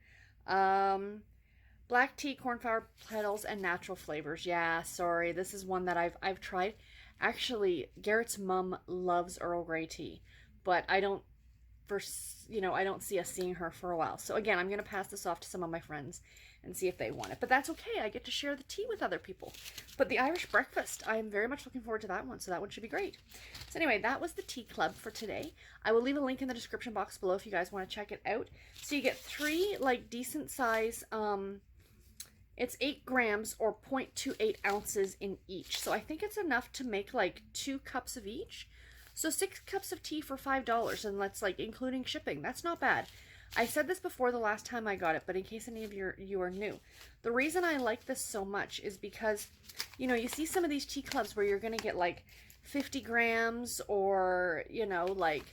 Black tea, cornflower petals, and natural flavors. Yeah, sorry. This is one that I've tried. Actually, Garrett's mom loves Earl Grey tea, but I don't see us seeing her for a while. So again, I'm going to pass this off to some of my friends and see if they want it. But that's okay. I get to share the tea with other people. But the Irish breakfast, I'm very much looking forward to that one. So that one should be great. So anyway, that was the Tea Club for today. I will leave a link in the description box below if you guys want to check it out. So you get 3 like decent size, it's 8 grams or 0.28 ounces in each. So I think it's enough to make like 2 cups of each. So 6 cups of tea for $5, and that's like including shipping. That's not bad. I said this before the last time I got it, but in case any of you are new, the reason I like this so much is because, you see some of these tea clubs where you're going to get like 50 grams or, like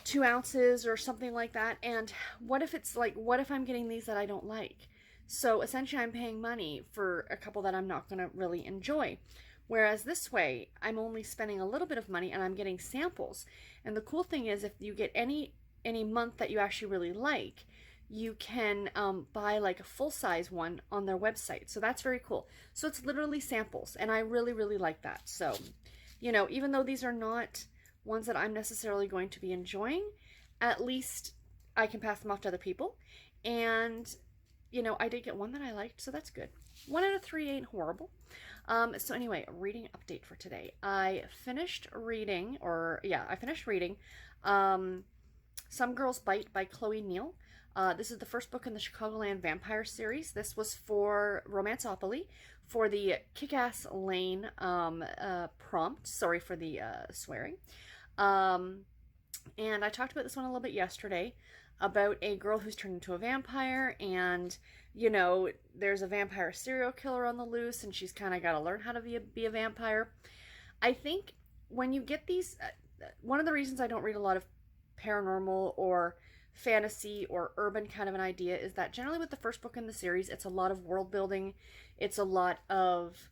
2 ounces or something like that. And what if it's like, what if I'm getting these that I don't like? So essentially, I'm paying money for a couple that I'm not going to really enjoy. Whereas this way, I'm only spending a little bit of money and I'm getting samples. And the cool thing is, if you get any month that you actually really like, you can buy like a full-size one on their website. So that's very cool. So it's literally samples, and I really, really like that. So, you know, even though these are not ones that I'm necessarily going to be enjoying, at least I can pass them off to other people. And, you know, I did get one that I liked, so that's good. 1 out of 3 ain't horrible. So anyway, reading update for today. I finished reading Some Girls Bite by Chloe Neal. This is the first book in the Chicagoland Vampire series. This was for Romanceopoly, for the Kick-Ass Lane prompt. Sorry for the swearing. And I talked about this one a little bit yesterday, about a girl who's turned into a vampire, and, you know, there's a vampire serial killer on the loose, and she's kind of got to learn how to be a vampire. I think when you get these, one of the reasons I don't read a lot of paranormal or fantasy or urban kind of an idea is that generally with the first book in the series, it's a lot of world building, it's a lot of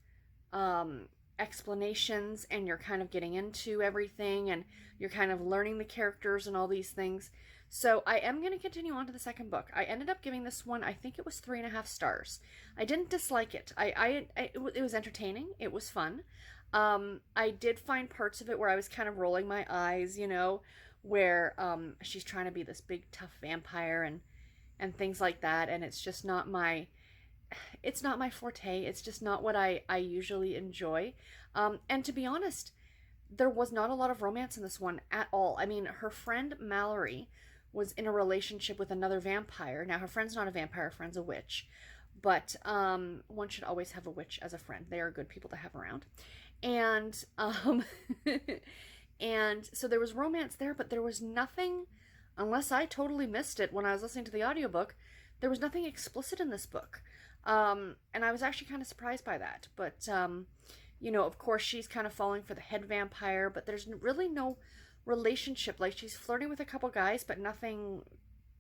explanations, and you're kind of getting into everything, and you're kind of learning the characters and all these things. So I am going to continue on to the second book. I ended up giving this one, I think it was 3.5 stars. I didn't dislike it. It was entertaining. It was fun. I did find parts of it where I was kind of rolling my eyes, you know, where she's trying to be this big tough vampire and things like that, and it's just not my forte. It's just not what I usually enjoy. And to be honest, there was not a lot of romance in this one at all. I mean, her friend Mallory was in a relationship with another vampire. Now, her friend's not a vampire, her friend's a witch. But one should always have a witch as a friend. They are good people to have around. And and so there was romance there, but there was nothing, unless I totally missed it when I was listening to the audiobook, there was nothing explicit in this book. And I was actually kind of surprised by that. But, you know, of course, she's kind of falling for the head vampire, but there's really no relationship. Like, she's flirting with a couple guys, but nothing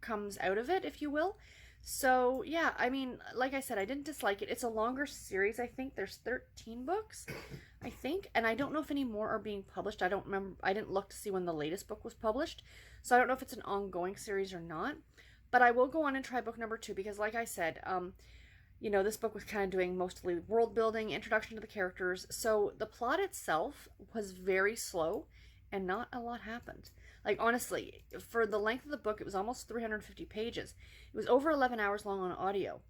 comes out of it, if you will. So, yeah, I mean, like I said, I didn't dislike it. It's a longer series, I think. There's 13 books, I think. And I don't know if any more are being published. I don't remember. I didn't look to see when the latest book was published. So I don't know if it's an ongoing series or not. But I will go on and try book number 2 because, like I said, you know, this book was kind of doing mostly world building, introduction to the characters. So the plot itself was very slow and not a lot happened. Like, honestly, for the length of the book, it was almost 350 pages. It was over 11 hours long on audio.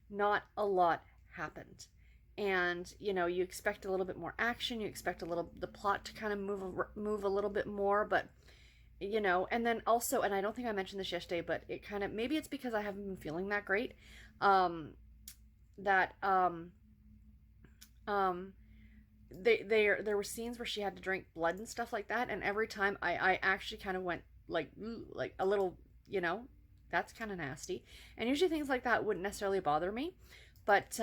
Not a lot happened. And, you know, you expect a little bit more action. You expect the plot to kind of move a little bit more. But, you know, and then also, and I don't think I mentioned this yesterday, but it kind of, maybe it's because I haven't been feeling that great. There were scenes where she had to drink blood and stuff like that, and every time I actually kind of went like a little, you know, that's kind of nasty. And usually things like that wouldn't necessarily bother me, but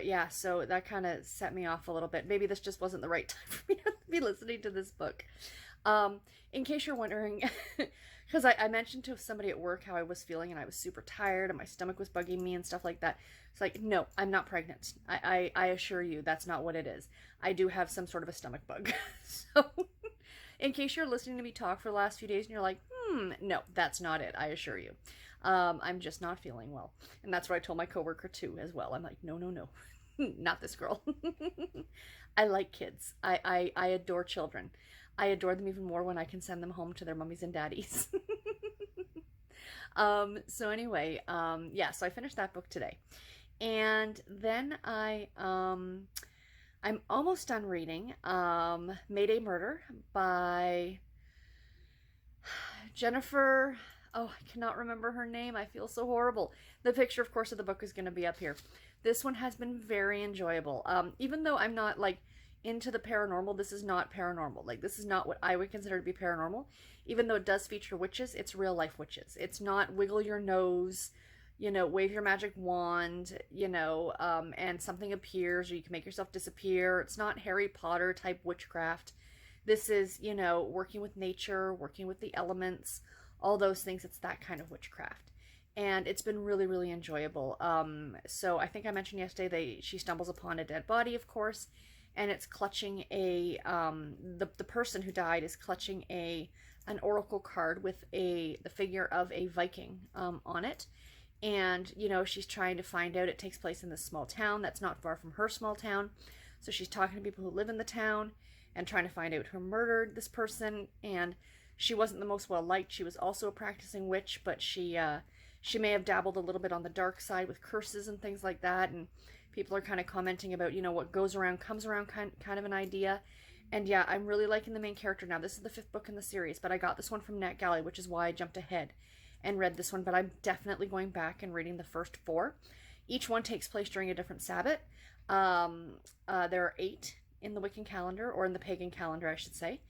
yeah, so that kind of set me off a little bit. Maybe this just wasn't the right time for me to be listening to this book. In case you're wondering, because I mentioned to somebody at work how I was feeling, and I was super tired and my stomach was bugging me and stuff like that. It's like, no, I'm not pregnant. I assure you that's not what it is. I do have some sort of a stomach bug. So in case you're listening to me talk for the last few days and you're like, no, that's not it, I assure you. I'm just not feeling well. And that's what I told my coworker too as well. I'm like, no, not this girl. I like kids. I adore children. I adore them even more when I can send them home to their mummies and daddies. So anyway, yeah, so I finished that book today. And then I'm almost done reading Mayday Murder by Jennifer. Oh, I cannot remember her name. I feel so horrible. The picture, of course, of the book is going to be up here. This one has been very enjoyable. Even though I'm not, like, into the paranormal, this is not paranormal. Like, this is not what I would consider to be paranormal. Even though it does feature witches, it's real life witches. It's not wiggle your nose, you know, wave your magic wand, you know, and something appears, or you can make yourself disappear. It's not Harry Potter type witchcraft. This is, you know, working with nature, working with the elements, all those things. It's that kind of witchcraft. And it's been really, really enjoyable. So I think I mentioned yesterday she stumbles upon a dead body, of course, and it's clutching the person who died is clutching an oracle card with the figure of a Viking on it. And, you know, she's trying to find out. It takes place in this small town that's not far from her small town. So she's talking to people who live in the town and trying to find out who murdered this person. And she wasn't the most well liked. She was also a practicing witch, but she may have dabbled a little bit on the dark side with curses and things like that. And people are kind of commenting about, you know, what goes around comes around kind of an idea. And yeah, I'm really liking the main character now. This is the 5th book in the series, but I got this one from NetGalley, which is why I jumped ahead and read this one. But I'm definitely going back and reading the first 4. Each one takes place during a different Sabbath. There are 8 in the Wiccan calendar, or in the pagan calendar, I should say.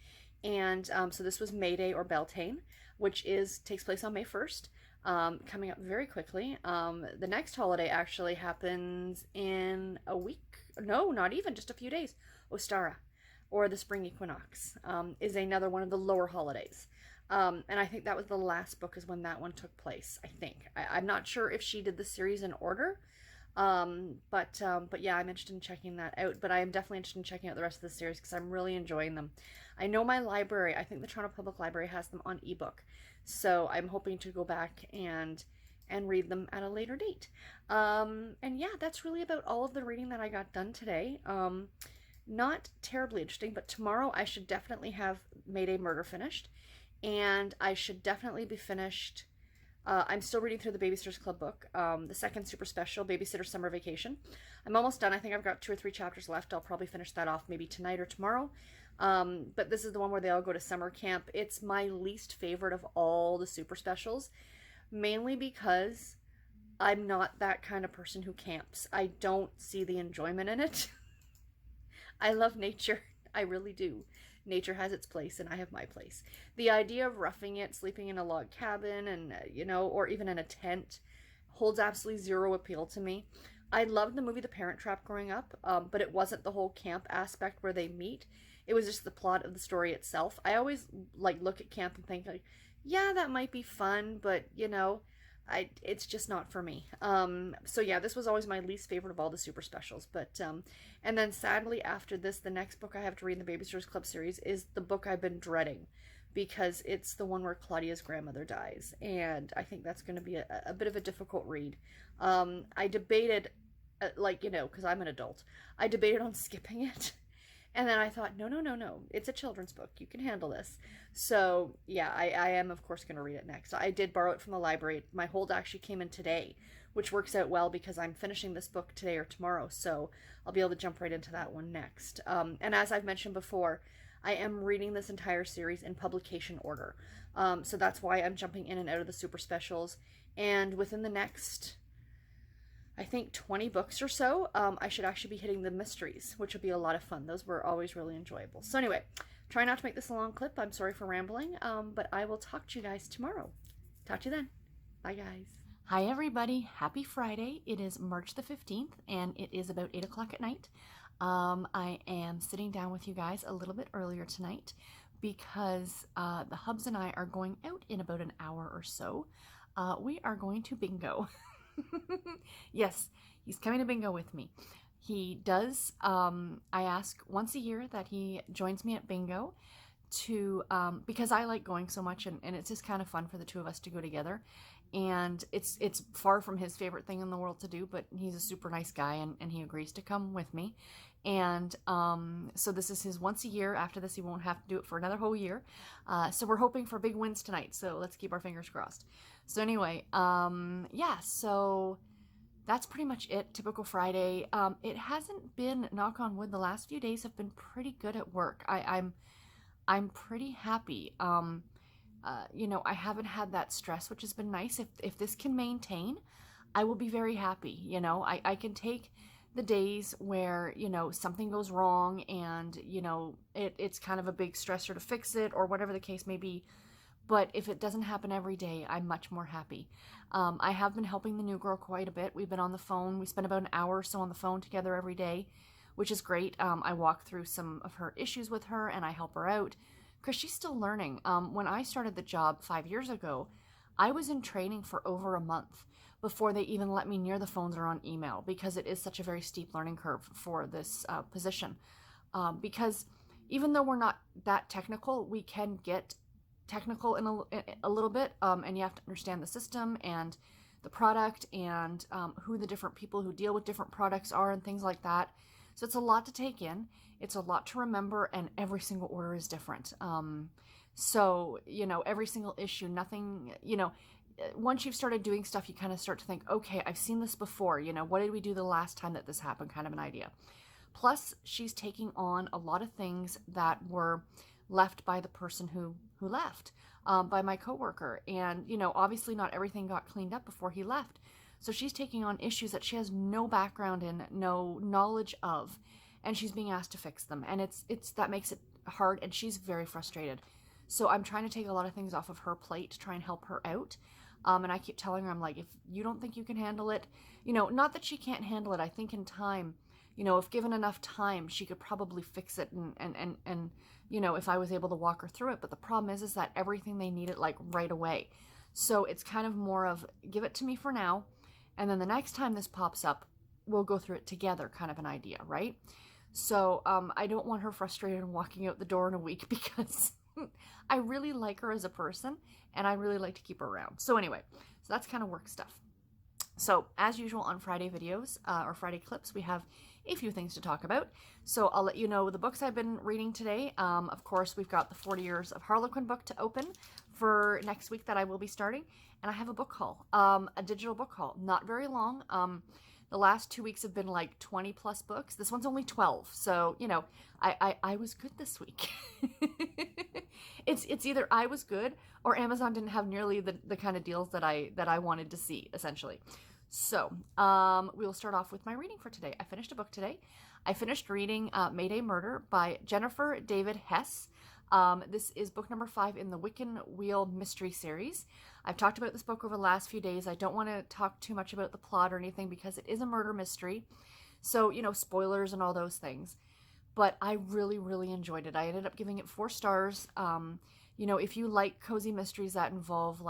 And so this was May Day or Beltane, which takes place on May 1st. Coming up very quickly. The next holiday actually happens in a week. No, not even, just a few days. Ostara, or the spring equinox, is another one of the lower holidays. And I think that was the last book is when that one took place, I think. I'm not sure if she did the series in order. But yeah, I'm interested in checking that out. But I am definitely interested in checking out the rest of the series because I'm really enjoying them. I know my library, I think the Toronto Public Library has them on ebook. So I'm hoping to go back and read them at a later date. And yeah, that's really about all of the reading that I got done today. Not terribly interesting, but tomorrow I should definitely have Mayday Murder finished. And I should definitely be finished. I'm still reading through the Babysitters Club book, the second super special, Babysitter Summer Vacation. I'm almost done. I think I've got 2 or 3 chapters left. I'll probably finish that off maybe tonight or tomorrow. But this is the one where they all go to summer camp. It's my least favorite of all the super specials, mainly because I'm not that kind of person who camps. I don't see the enjoyment in it. I love nature. I really do. Nature has its place and I have my place. The idea of roughing it, sleeping in a log cabin and, you know, or even in a tent holds absolutely zero appeal to me. I loved the movie The Parent Trap growing up, but it wasn't the whole camp aspect where they meet. It was just the plot of the story itself. I always look at camp and think like, yeah, that might be fun, but you know, it's just not for me. So yeah, this was always my least favorite of all the super specials. But and then sadly after this, the next book I have to read in the Babysitters Club series is the book I've been dreading, because it's the one where Claudia's grandmother dies, and I think that's going to be a bit of a difficult read. I debated, you know, because I'm an adult, I debated on skipping it. And then I thought, no, it's a children's book. You can handle this. So, yeah, I am, of course, going to read it next. I did borrow it from the library. My hold actually came in today, which works out well because I'm finishing this book today or tomorrow. So I'll be able to jump right into that one next. And as I've mentioned before, I am reading this entire series in publication order. So that's why I'm jumping in and out of the super specials. And within the next, I think 20 books or so, I should actually be hitting the mysteries, which will be a lot of fun. Those were always really enjoyable. So anyway, try not to make this a long clip. I'm sorry for rambling, but I will talk to you guys tomorrow. Talk to you then. Bye, guys. Hi, everybody. Happy Friday. It is March the 15th, and it is about 8 o'clock at night. I am sitting down with you guys a little bit earlier tonight because the Hubs and I are going out in about an hour or so. We are going to bingo. Yes, he's coming to bingo with me. He does, I ask once a year that he joins me at bingo to, because I like going so much, and it's just kind of fun for the two of us to go together. And it's far from his favorite thing in the world to do, but he's a super nice guy, and he agrees to come with me. And so this is his once a year. After this, he won't have to do it for another whole year. So we're hoping for big wins tonight, so let's keep our fingers crossed. So anyway, yeah, so that's pretty much it. Typical Friday. It hasn't been, knock on wood, the last few days have been pretty good at work. I'm pretty happy. You know, I haven't had that stress, which has been nice. If this can maintain, I will be very happy. You know, I can take the days where, you know, something goes wrong and, you know, it's kind of a big stressor to fix it or whatever the case may be. But if it doesn't happen every day, I'm much more happy. I have been helping the new girl quite a bit. We've been on the phone. We spend about an hour or so on the phone together every day. which is great. I walk through some of her issues with her and I help her out because she's still learning. When I started the job 5 years ago, I was in training for over a month before they even let me near the phones or on email, because it is such a very steep learning curve for this position. Because even though we're not that technical, we can get technical in a little bit, and you have to understand the system and the product and who the different people who deal with different products are and things like that. So it's a lot to take in. It's a lot to remember, and every single order is different. So, every single issue, nothing, once you've started doing stuff, you kind of start to think, okay, I've seen this before. What did we do the last time that this happened? Kind of an idea. Plus, she's taking on a lot of things that were left by the person who left, by my coworker. And, obviously not everything got cleaned up before he left. So she's taking on issues that she has no background in, no knowledge of, and she's being asked to fix them. And it's that makes it hard, and she's very frustrated. So I'm trying to take a lot of things off of her plate to try and help her out. And I keep telling her, I'm like, if you don't think you can handle it, not that she can't handle it. I think in time, if given enough time, she could probably fix it, and if I was able to walk her through it. But the problem is that everything, they need it like right away. So it's kind of more of, give it to me for now, and then the next time this pops up, we'll go through it together, kind of an idea, right? So I don't want her frustrated and walking out the door in a week, because I really like her as a person, and I really like to keep her around. So anyway, so that's kind of work stuff. So as usual on Friday videos, or Friday clips, we have a few things to talk about. So I'll let you know the books I've been reading today. Of course, we've got the 40 Years of Harlequin book to open for next week that I will be starting. And I have a book haul, a digital book haul, not very long. The last 2 weeks have been like 20 plus books. This one's only 12. So, I was good this week. It's either I was good or Amazon didn't have nearly the kind of deals that I wanted to see, essentially. So, we'll start off with my reading for today. I finished a book today. I finished reading Mayday Murder by Jennifer David Hess. This is book number 5 in the Wiccan Wheel mystery series. I've talked about this book over the last few days. I don't want to talk too much about the plot or anything because it is a murder mystery. So, spoilers and all those things. But I really, really enjoyed it. I ended up giving it 4 stars. If you like cozy mysteries that involve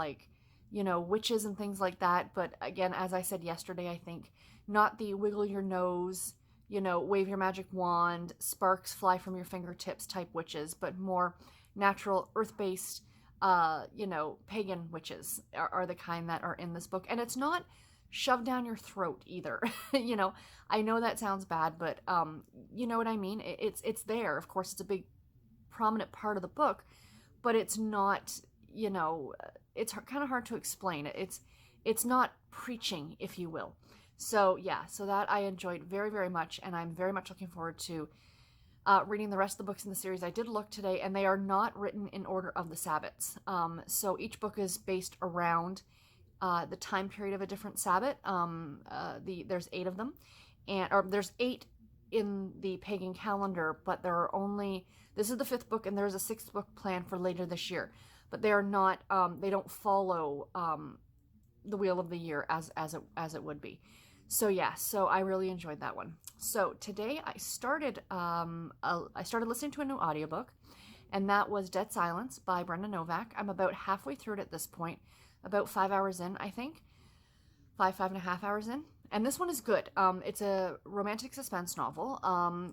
witches and things like that. But again, as I said yesterday, I think not the wiggle your nose, wave your magic wand, sparks fly from your fingertips type witches, but more natural, earth-based, pagan witches are the kind that are in this book. And it's not shoved down your throat either. I know that sounds bad, but you know what I mean? It's there. Of course, it's a big prominent part of the book, but it's not, it's kind of hard to explain. It's not preaching, if you will. So yeah, so that I enjoyed very, very much, and I'm very much looking forward to reading the rest of the books in the series. I did look today, and they are not written in order of the Sabbats. So each book is based around the time period of a different Sabbat. There's 8 of them, or there's 8 in the pagan calendar, but there are only, this is the 5th book, and there's a 6th book planned for later this year. But they are not, they don't follow the Wheel of the Year as it would be. So yeah, so I really enjoyed that one. So today I started listening to a new audiobook, and that was Dead Silence by Brenda Novak. I'm about halfway through it at this point, about 5 hours in, I think. 5.5 hours in. And this one is good. It's a romantic suspense novel,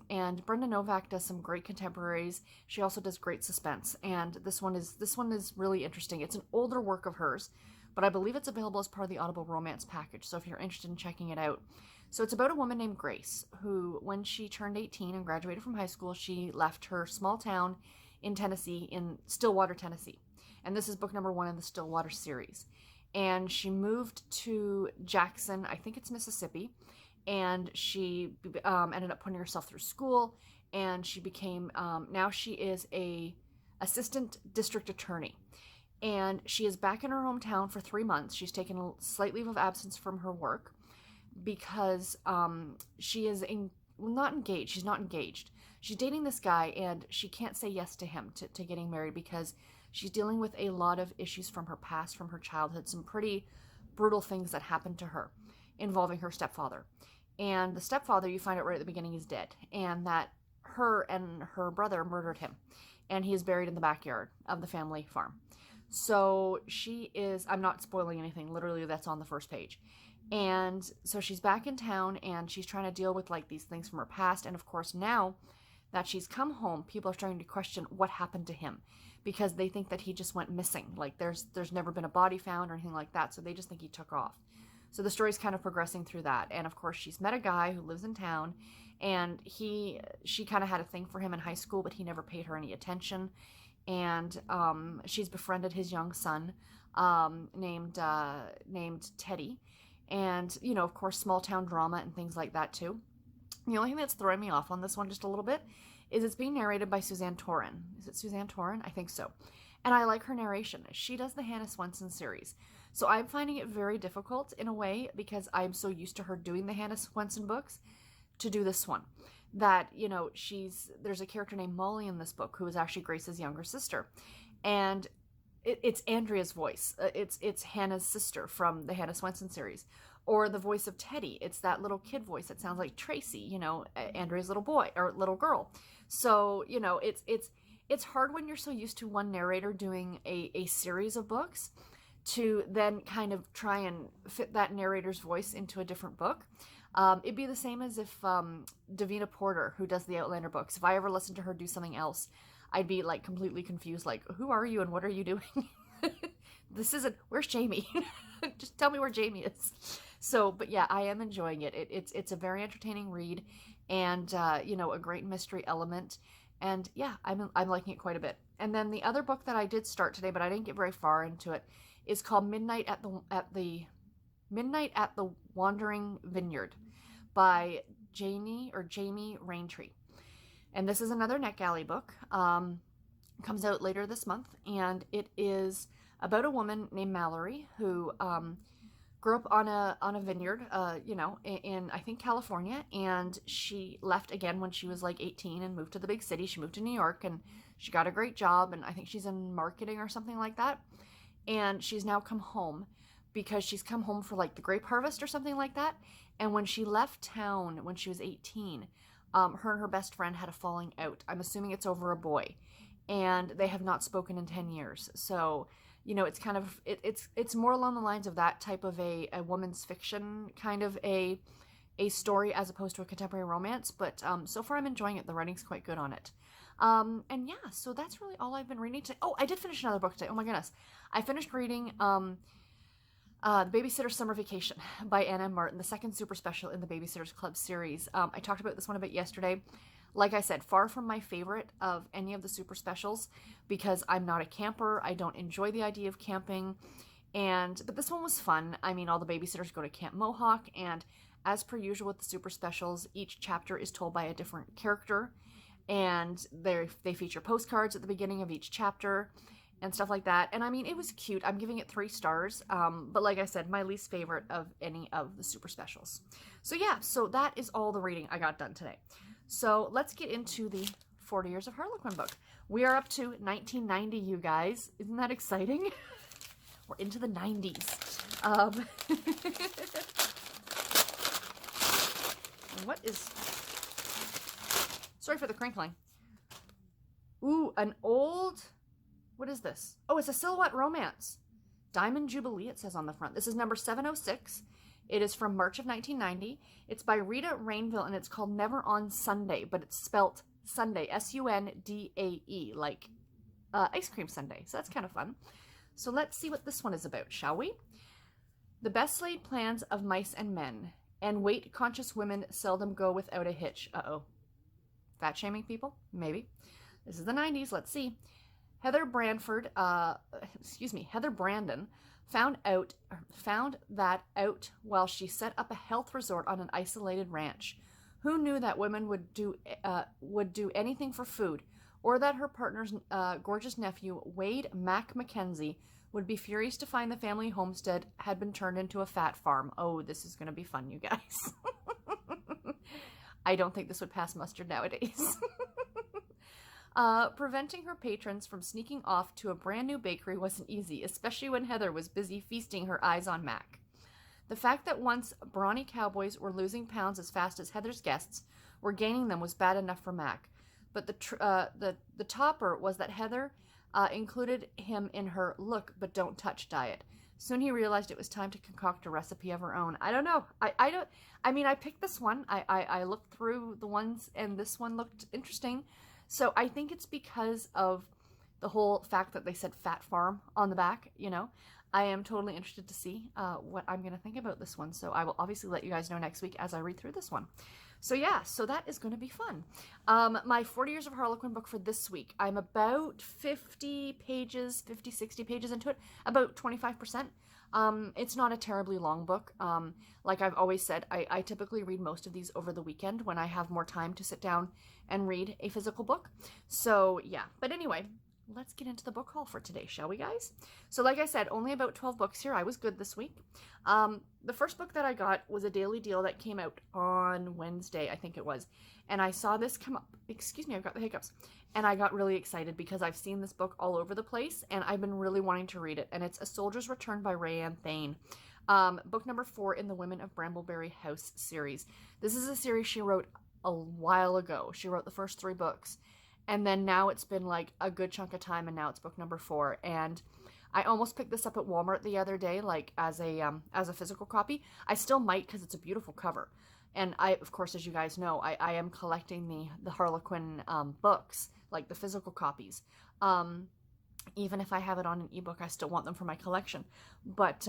and Brenda Novak does some great contemporaries. She also does great suspense, and this one is really interesting. It's an older work of hers, but I believe it's available as part of the Audible Romance package, so if you're interested in checking it out. So it's about a woman named Grace, who, when she turned 18 and graduated from high school, she left her small town in Tennessee, in Stillwater, Tennessee. And this is book number 1 in the Stillwater series. And she moved to Jackson, I think it's Mississippi, and she ended up putting herself through school, and she became, now she is a assistant district attorney. And she is back in her hometown for 3 months. She's taken a slight leave of absence from her work because she is not engaged. She's not engaged. She's dating this guy, and she can't say yes to him, to getting married, because she's dealing with a lot of issues from her past, from her childhood, some pretty brutal things that happened to her involving her stepfather. And the stepfather, you find out right at the beginning, is dead, and that her and her brother murdered him, and he is buried in the backyard of the family farm. So she is, I'm not spoiling anything, literally that's on the first page. And so she's back in town, and she's trying to deal with like these things from her past. And of course, now that she's come home, people are starting to question what happened to him, because they think that he just went missing. Like there's never been a body found or anything like that, so they just think he took off. So the story's kind of progressing through that. And of course, she's met a guy who lives in town, and she kind of had a thing for him in high school, but he never paid her any attention. And she's befriended his young son, named Teddy. And, you know, of course, small town drama and things like that too. The only thing that's throwing me off on this one just a little bit is it's being narrated by Suzanne Toran. Is it Suzanne Toran? I think so. And I like her narration. She does the Hannah Swensen series. So I'm finding it very difficult in a way, because I'm so used to her doing the Hannah Swensen books, to do this one. That, you know, there's a character named Molly in this book who is actually Grace's younger sister. And it's Andrea's voice. It's Hannah's sister from the Hannah Swensen series. Or the voice of Teddy. It's that little kid voice that sounds like Tracy, you know, Andrea's little boy or little girl. So, you know, it's hard when you're so used to one narrator doing a series of books to then kind of try and fit that narrator's voice into a different book. It'd be the same as if Davina Porter, who does the Outlander books, if I ever listened to her do something else, I'd be like completely confused, like, who are you and what are you doing? This isn't, where's Jamie? Just tell me where Jamie is. So, but yeah, I am enjoying it. It's a very entertaining read, and you know, a great mystery element. And yeah, I'm liking it quite a bit. And then the other book that I did start today, but I didn't get very far into it, is called Midnight at the Wandering Vineyard by Jamie Raintree. And this is another NetGalley book. Comes out later this month, and it is about a woman named Mallory who grew up on a vineyard, you know, in I think California, and she left again when she was like 18 and moved to the big city. She moved to New York, and she got a great job, and I think she's in marketing or something like that. And she's now come home because she's come home for like the grape harvest or something like that. And when she left town when she was 18, her and her best friend had a falling out. I'm assuming it's over a boy, and they have not spoken in 10 years. So, you know, it's kind of, it's more along the lines of that type of a woman's fiction kind of a story, as opposed to a contemporary romance. But so far I'm enjoying it. The writing's quite good on it. And yeah, so that's really all I've been reading today. Oh, I did finish another book today. Oh my goodness. I finished reading The Babysitter's Summer Vacation by Anna M. Martin, the second super special in the Babysitters Club series. I talked about this one a bit yesterday. Like I said, far from my favorite of any of the super specials, because I'm not a camper. I don't enjoy the idea of camping. But this one was fun. I mean, all the babysitters go to Camp Mohawk, and as per usual with the super specials, each chapter is told by a different character, and they feature postcards at the beginning of each chapter and stuff like that. And I mean, it was cute. I'm giving it 3 stars. But like I said, my least favorite of any of the super specials. So yeah, so that is all the reading I got done today. So let's get into the 40 Years of Harlequin book. We are up to 1990, you guys. Isn't that exciting? We're into the 90s. What is... Sorry for the crinkling. Ooh, an old... What is this? Oh, it's a Silhouette romance. Diamond Jubilee, it says on the front. This is number 706. It is from March of 1990. It's by Rita Rainville, and it's called Never on Sunday, but it's spelt Sunday, S-U-N-D-A-E, like ice cream sundae. So that's kind of fun. So let's see what this one is about, shall we? The best laid plans of mice and men, and weight-conscious women seldom go without a hitch. Uh-oh. Fat-shaming people? Maybe. This is the 90s. Let's see. Heather Brandon found that out while she set up a health resort on an isolated ranch. Who knew that women would do anything for food, or that her partner's gorgeous nephew, Wade Mac Mackenzie, would be furious to find the family homestead had been turned into a fat farm. Oh, this is going to be fun, you guys. I don't think this would pass muster nowadays. Preventing her patrons from sneaking off to a brand new bakery wasn't easy, especially when Heather was busy feasting her eyes on Mac. The fact that once brawny cowboys were losing pounds as fast as Heather's guests were gaining them was bad enough for Mac. But the topper was that Heather included him in her look but don't touch diet. Soon he realized it was time to concoct a recipe of her own. I don't know. I mean, I picked this one. I looked through the ones, and this one looked interesting. So I think it's because of the whole fact that they said Fat Farm on the back, you know. I am totally interested to see what I'm going to think about this one. So I will obviously let you guys know next week as I read through this one. So yeah, so that is going to be fun. My 40 Years of Harlequin book for this week. I'm about 50 pages, 50, 60 pages into it, about 25%. It's not a terribly long book. Like I've always said, I typically read most of these over the weekend when I have more time to sit down and read a physical book. So yeah, but anyway, let's get into the book haul for today, shall we, guys? So like I said, only about 12 books here. I was good this week. The first book that I got was a daily deal that came out on Wednesday, I think it was. And I saw this come up. Excuse me, I've got the hiccups. And I got really excited because I've seen this book all over the place, and I've been really wanting to read it. And it's A Soldier's Return by Rayanne Thane. Book number 4 in the Women of Brambleberry House series. This is a series she wrote a while ago. She wrote the first 3 books. And then now it's been like a good chunk of time, and now it's book number 4. And I almost picked this up at Walmart the other day, like as a physical copy. I still might because it's a beautiful cover. And I, of course, as you guys know, I am collecting the Harlequin books, like the physical copies. Even if I have it on an ebook, I still want them for my collection. But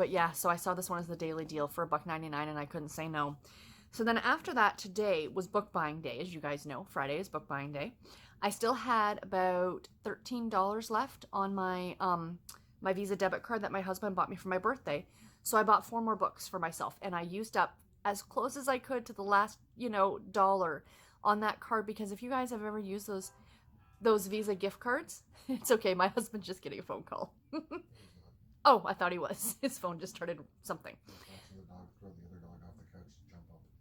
yeah, so I saw this one as the daily deal for $1.99, and I couldn't say no. So then after that, today was book buying day. As you guys know, Friday is book buying day. I still had about $13 left on my my Visa debit card that my husband bought me for my birthday. So I bought 4 more books for myself, and I used up as close as I could to the last, dollar on that card, because if you guys have ever used those Visa gift cards, it's okay. My husband's just getting a phone call. Oh, I thought he was. His phone just started something.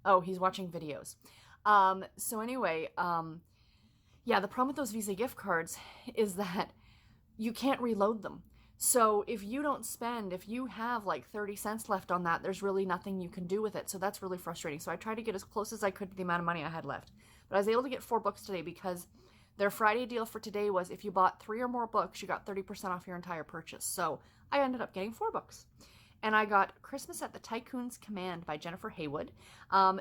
Oh, he's watching videos. So anyway, yeah, the problem with those Visa gift cards is that you can't reload them. So if you don't spend, if you have like 30 cents left on that, there's really nothing you can do with it. So that's really frustrating. So I tried to get as close as I could to the amount of money I had left. But I was able to get 4 books today because their Friday deal for today was if you bought 3 or more books, you got 30% off your entire purchase. So I ended up getting 4 books. And I got Christmas at the Tycoon's Command by Jennifer Haywood.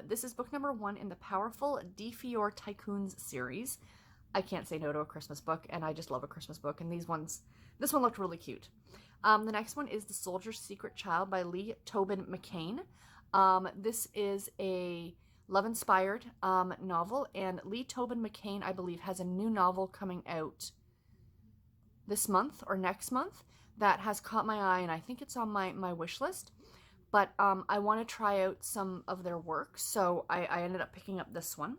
This is book number 1 in the powerful De Fior Tycoons series. I can't say no to a Christmas book, and I just love a Christmas book. And this one looked really cute. The next one is The Soldier's Secret Child by Lee Tobin McCain. This is a love-inspired novel, and Lee Tobin McCain, I believe, has a new novel coming out this month or next month that has caught my eye, and I think it's on my wish list. But I want to try out some of their work, so I ended up picking up this one.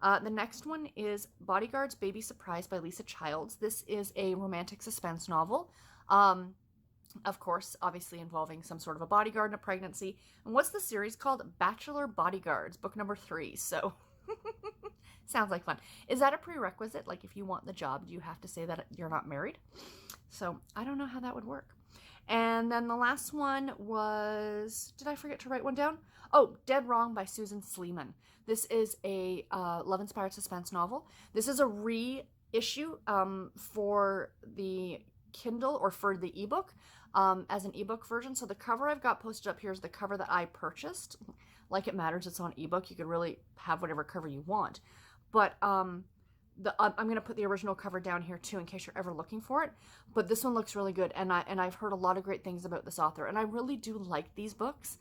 The next one is Bodyguard's Baby Surprise by Lisa Childs. This is a romantic suspense novel. Of course, obviously involving some sort of a bodyguard and a pregnancy. And what's the series called? Bachelor Bodyguards, book number 3. So, sounds like fun. Is that a prerequisite? Like, if you want the job, do you have to say that you're not married? So, I don't know how that would work. And then the last one was, did I forget to write one down? Oh, Dead Wrong by Susan Sleeman. This is a love-inspired suspense novel. This is a reissue for the Kindle or for the ebook as an ebook version. So the cover I've got posted up here is the cover that I purchased. Like It Matters, it's on ebook. You could really have whatever cover you want. But I'm going to put the original cover down here too in case you're ever looking for it. But this one looks really good, and I've heard a lot of great things about this author, and I really do like these books,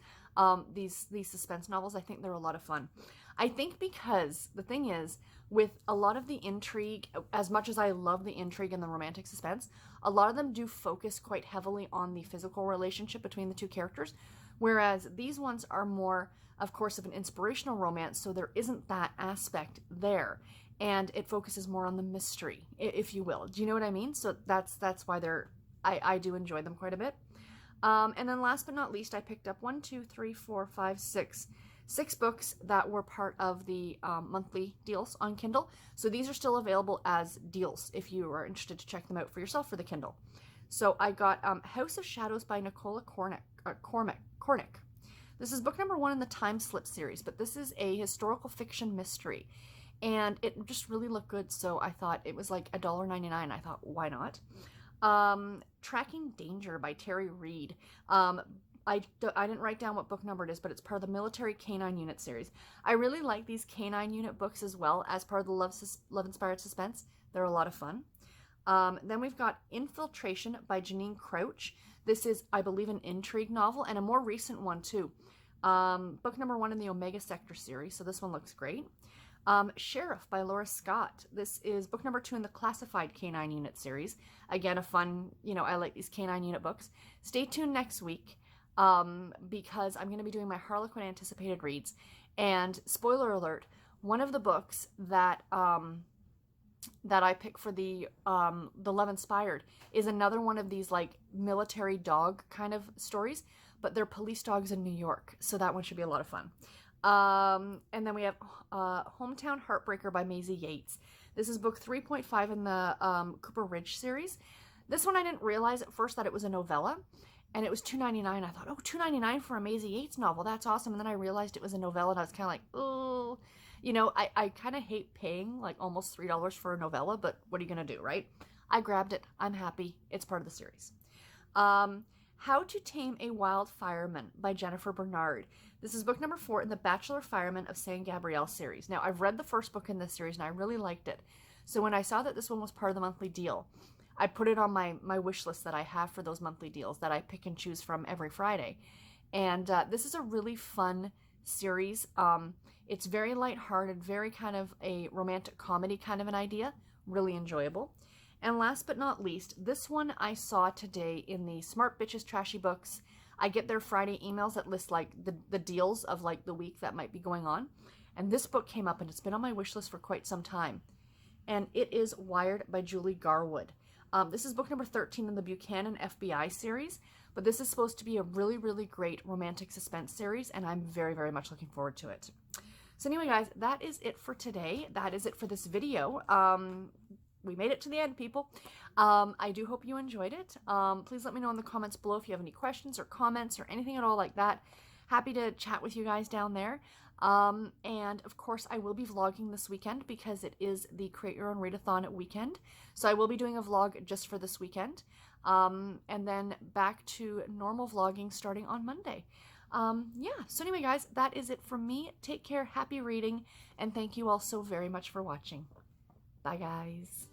these suspense novels. I think they're a lot of fun. I think because the thing is, with a lot of the intrigue, as much as I love the intrigue and the romantic suspense, a lot of them do focus quite heavily on the physical relationship between the 2 characters, whereas these ones are more, of course, of an inspirational romance, so there isn't that aspect there. And it focuses more on the mystery, if you will. Do you know what I mean? So that's why I do enjoy them quite a bit. And then last but not least, I picked up 6 books that were part of the monthly deals on Kindle. So these are still available as deals if you are interested to check them out for yourself for the Kindle. So I got House of Shadows by Nicola Cornick. This is book number 1 in the Time Slip series, but this is a historical fiction mystery. And it just really looked good, so I thought it was like $1.99. I thought, why not? Tracking Danger by Terry Reid. I didn't write down what book number it is, but it's part of the Military Canine Unit series. I really like these Canine Unit books as well as part of the Love-Inspired Suspense. They're a lot of fun. Then we've got Infiltration by Janine Crouch. This is, I believe, an intrigue novel and a more recent one too. Book number 1 in the Omega Sector series, so this one looks great. Sheriff by Laura Scott. This is book number 2 in the Classified Canine Unit series. Again, a fun, I like these Canine Unit books. Stay tuned next week because I'm going to be doing my Harlequin anticipated reads. And spoiler alert, one of the books that I pick for the Love Inspired is another one of these like military dog kind of stories, but they're police dogs in New York. So that one should be a lot of fun. And then we have Hometown Heartbreaker by Maisie Yates. This is book 3.5 in the Cooper Ridge series. This one I didn't realize at first that it was a novella, and it was $2.99. I thought, oh, $2.99 for a Maisie Yates novel. That's awesome. And then I realized it was a novella, and I was kind of like, oh, I kind of hate paying like almost $3 for a novella, but what are you going to do, right? I grabbed it. I'm happy. It's part of the series. How to Tame a Wild Fireman by Jennifer Bernard. This is book number 4 in the Bachelor Fireman of San Gabriel series. Now, I've read the first book in this series, and I really liked it. So when I saw that this one was part of the monthly deal, I put it on my wish list that I have for those monthly deals that I pick and choose from every Friday. And this is a really fun series. It's very lighthearted, very kind of a romantic comedy kind of an idea. Really enjoyable. And last but not least, this one I saw today in the Smart Bitches Trashy Books. I get their Friday emails that list like the deals of like the week that might be going on. And this book came up, and it's been on my wish list for quite some time. And it is Wired by Julie Garwood. This is book number 13 in the Buchanan FBI series, but this is supposed to be a really, really great romantic suspense series, and I'm very, very much looking forward to it. So anyway, guys, that is it for today. That is it for this video. We made it to the end, people. I do hope you enjoyed it. Please let me know in the comments below if you have any questions or comments or anything at all like that. Happy to chat with you guys down there. And of course, I will be vlogging this weekend because it is the Create Your Own Readathon weekend. So I will be doing a vlog just for this weekend. And then back to normal vlogging starting on Monday. Yeah, so anyway, guys, that is it from me. Take care, happy reading, and thank you all so very much for watching. Bye, guys.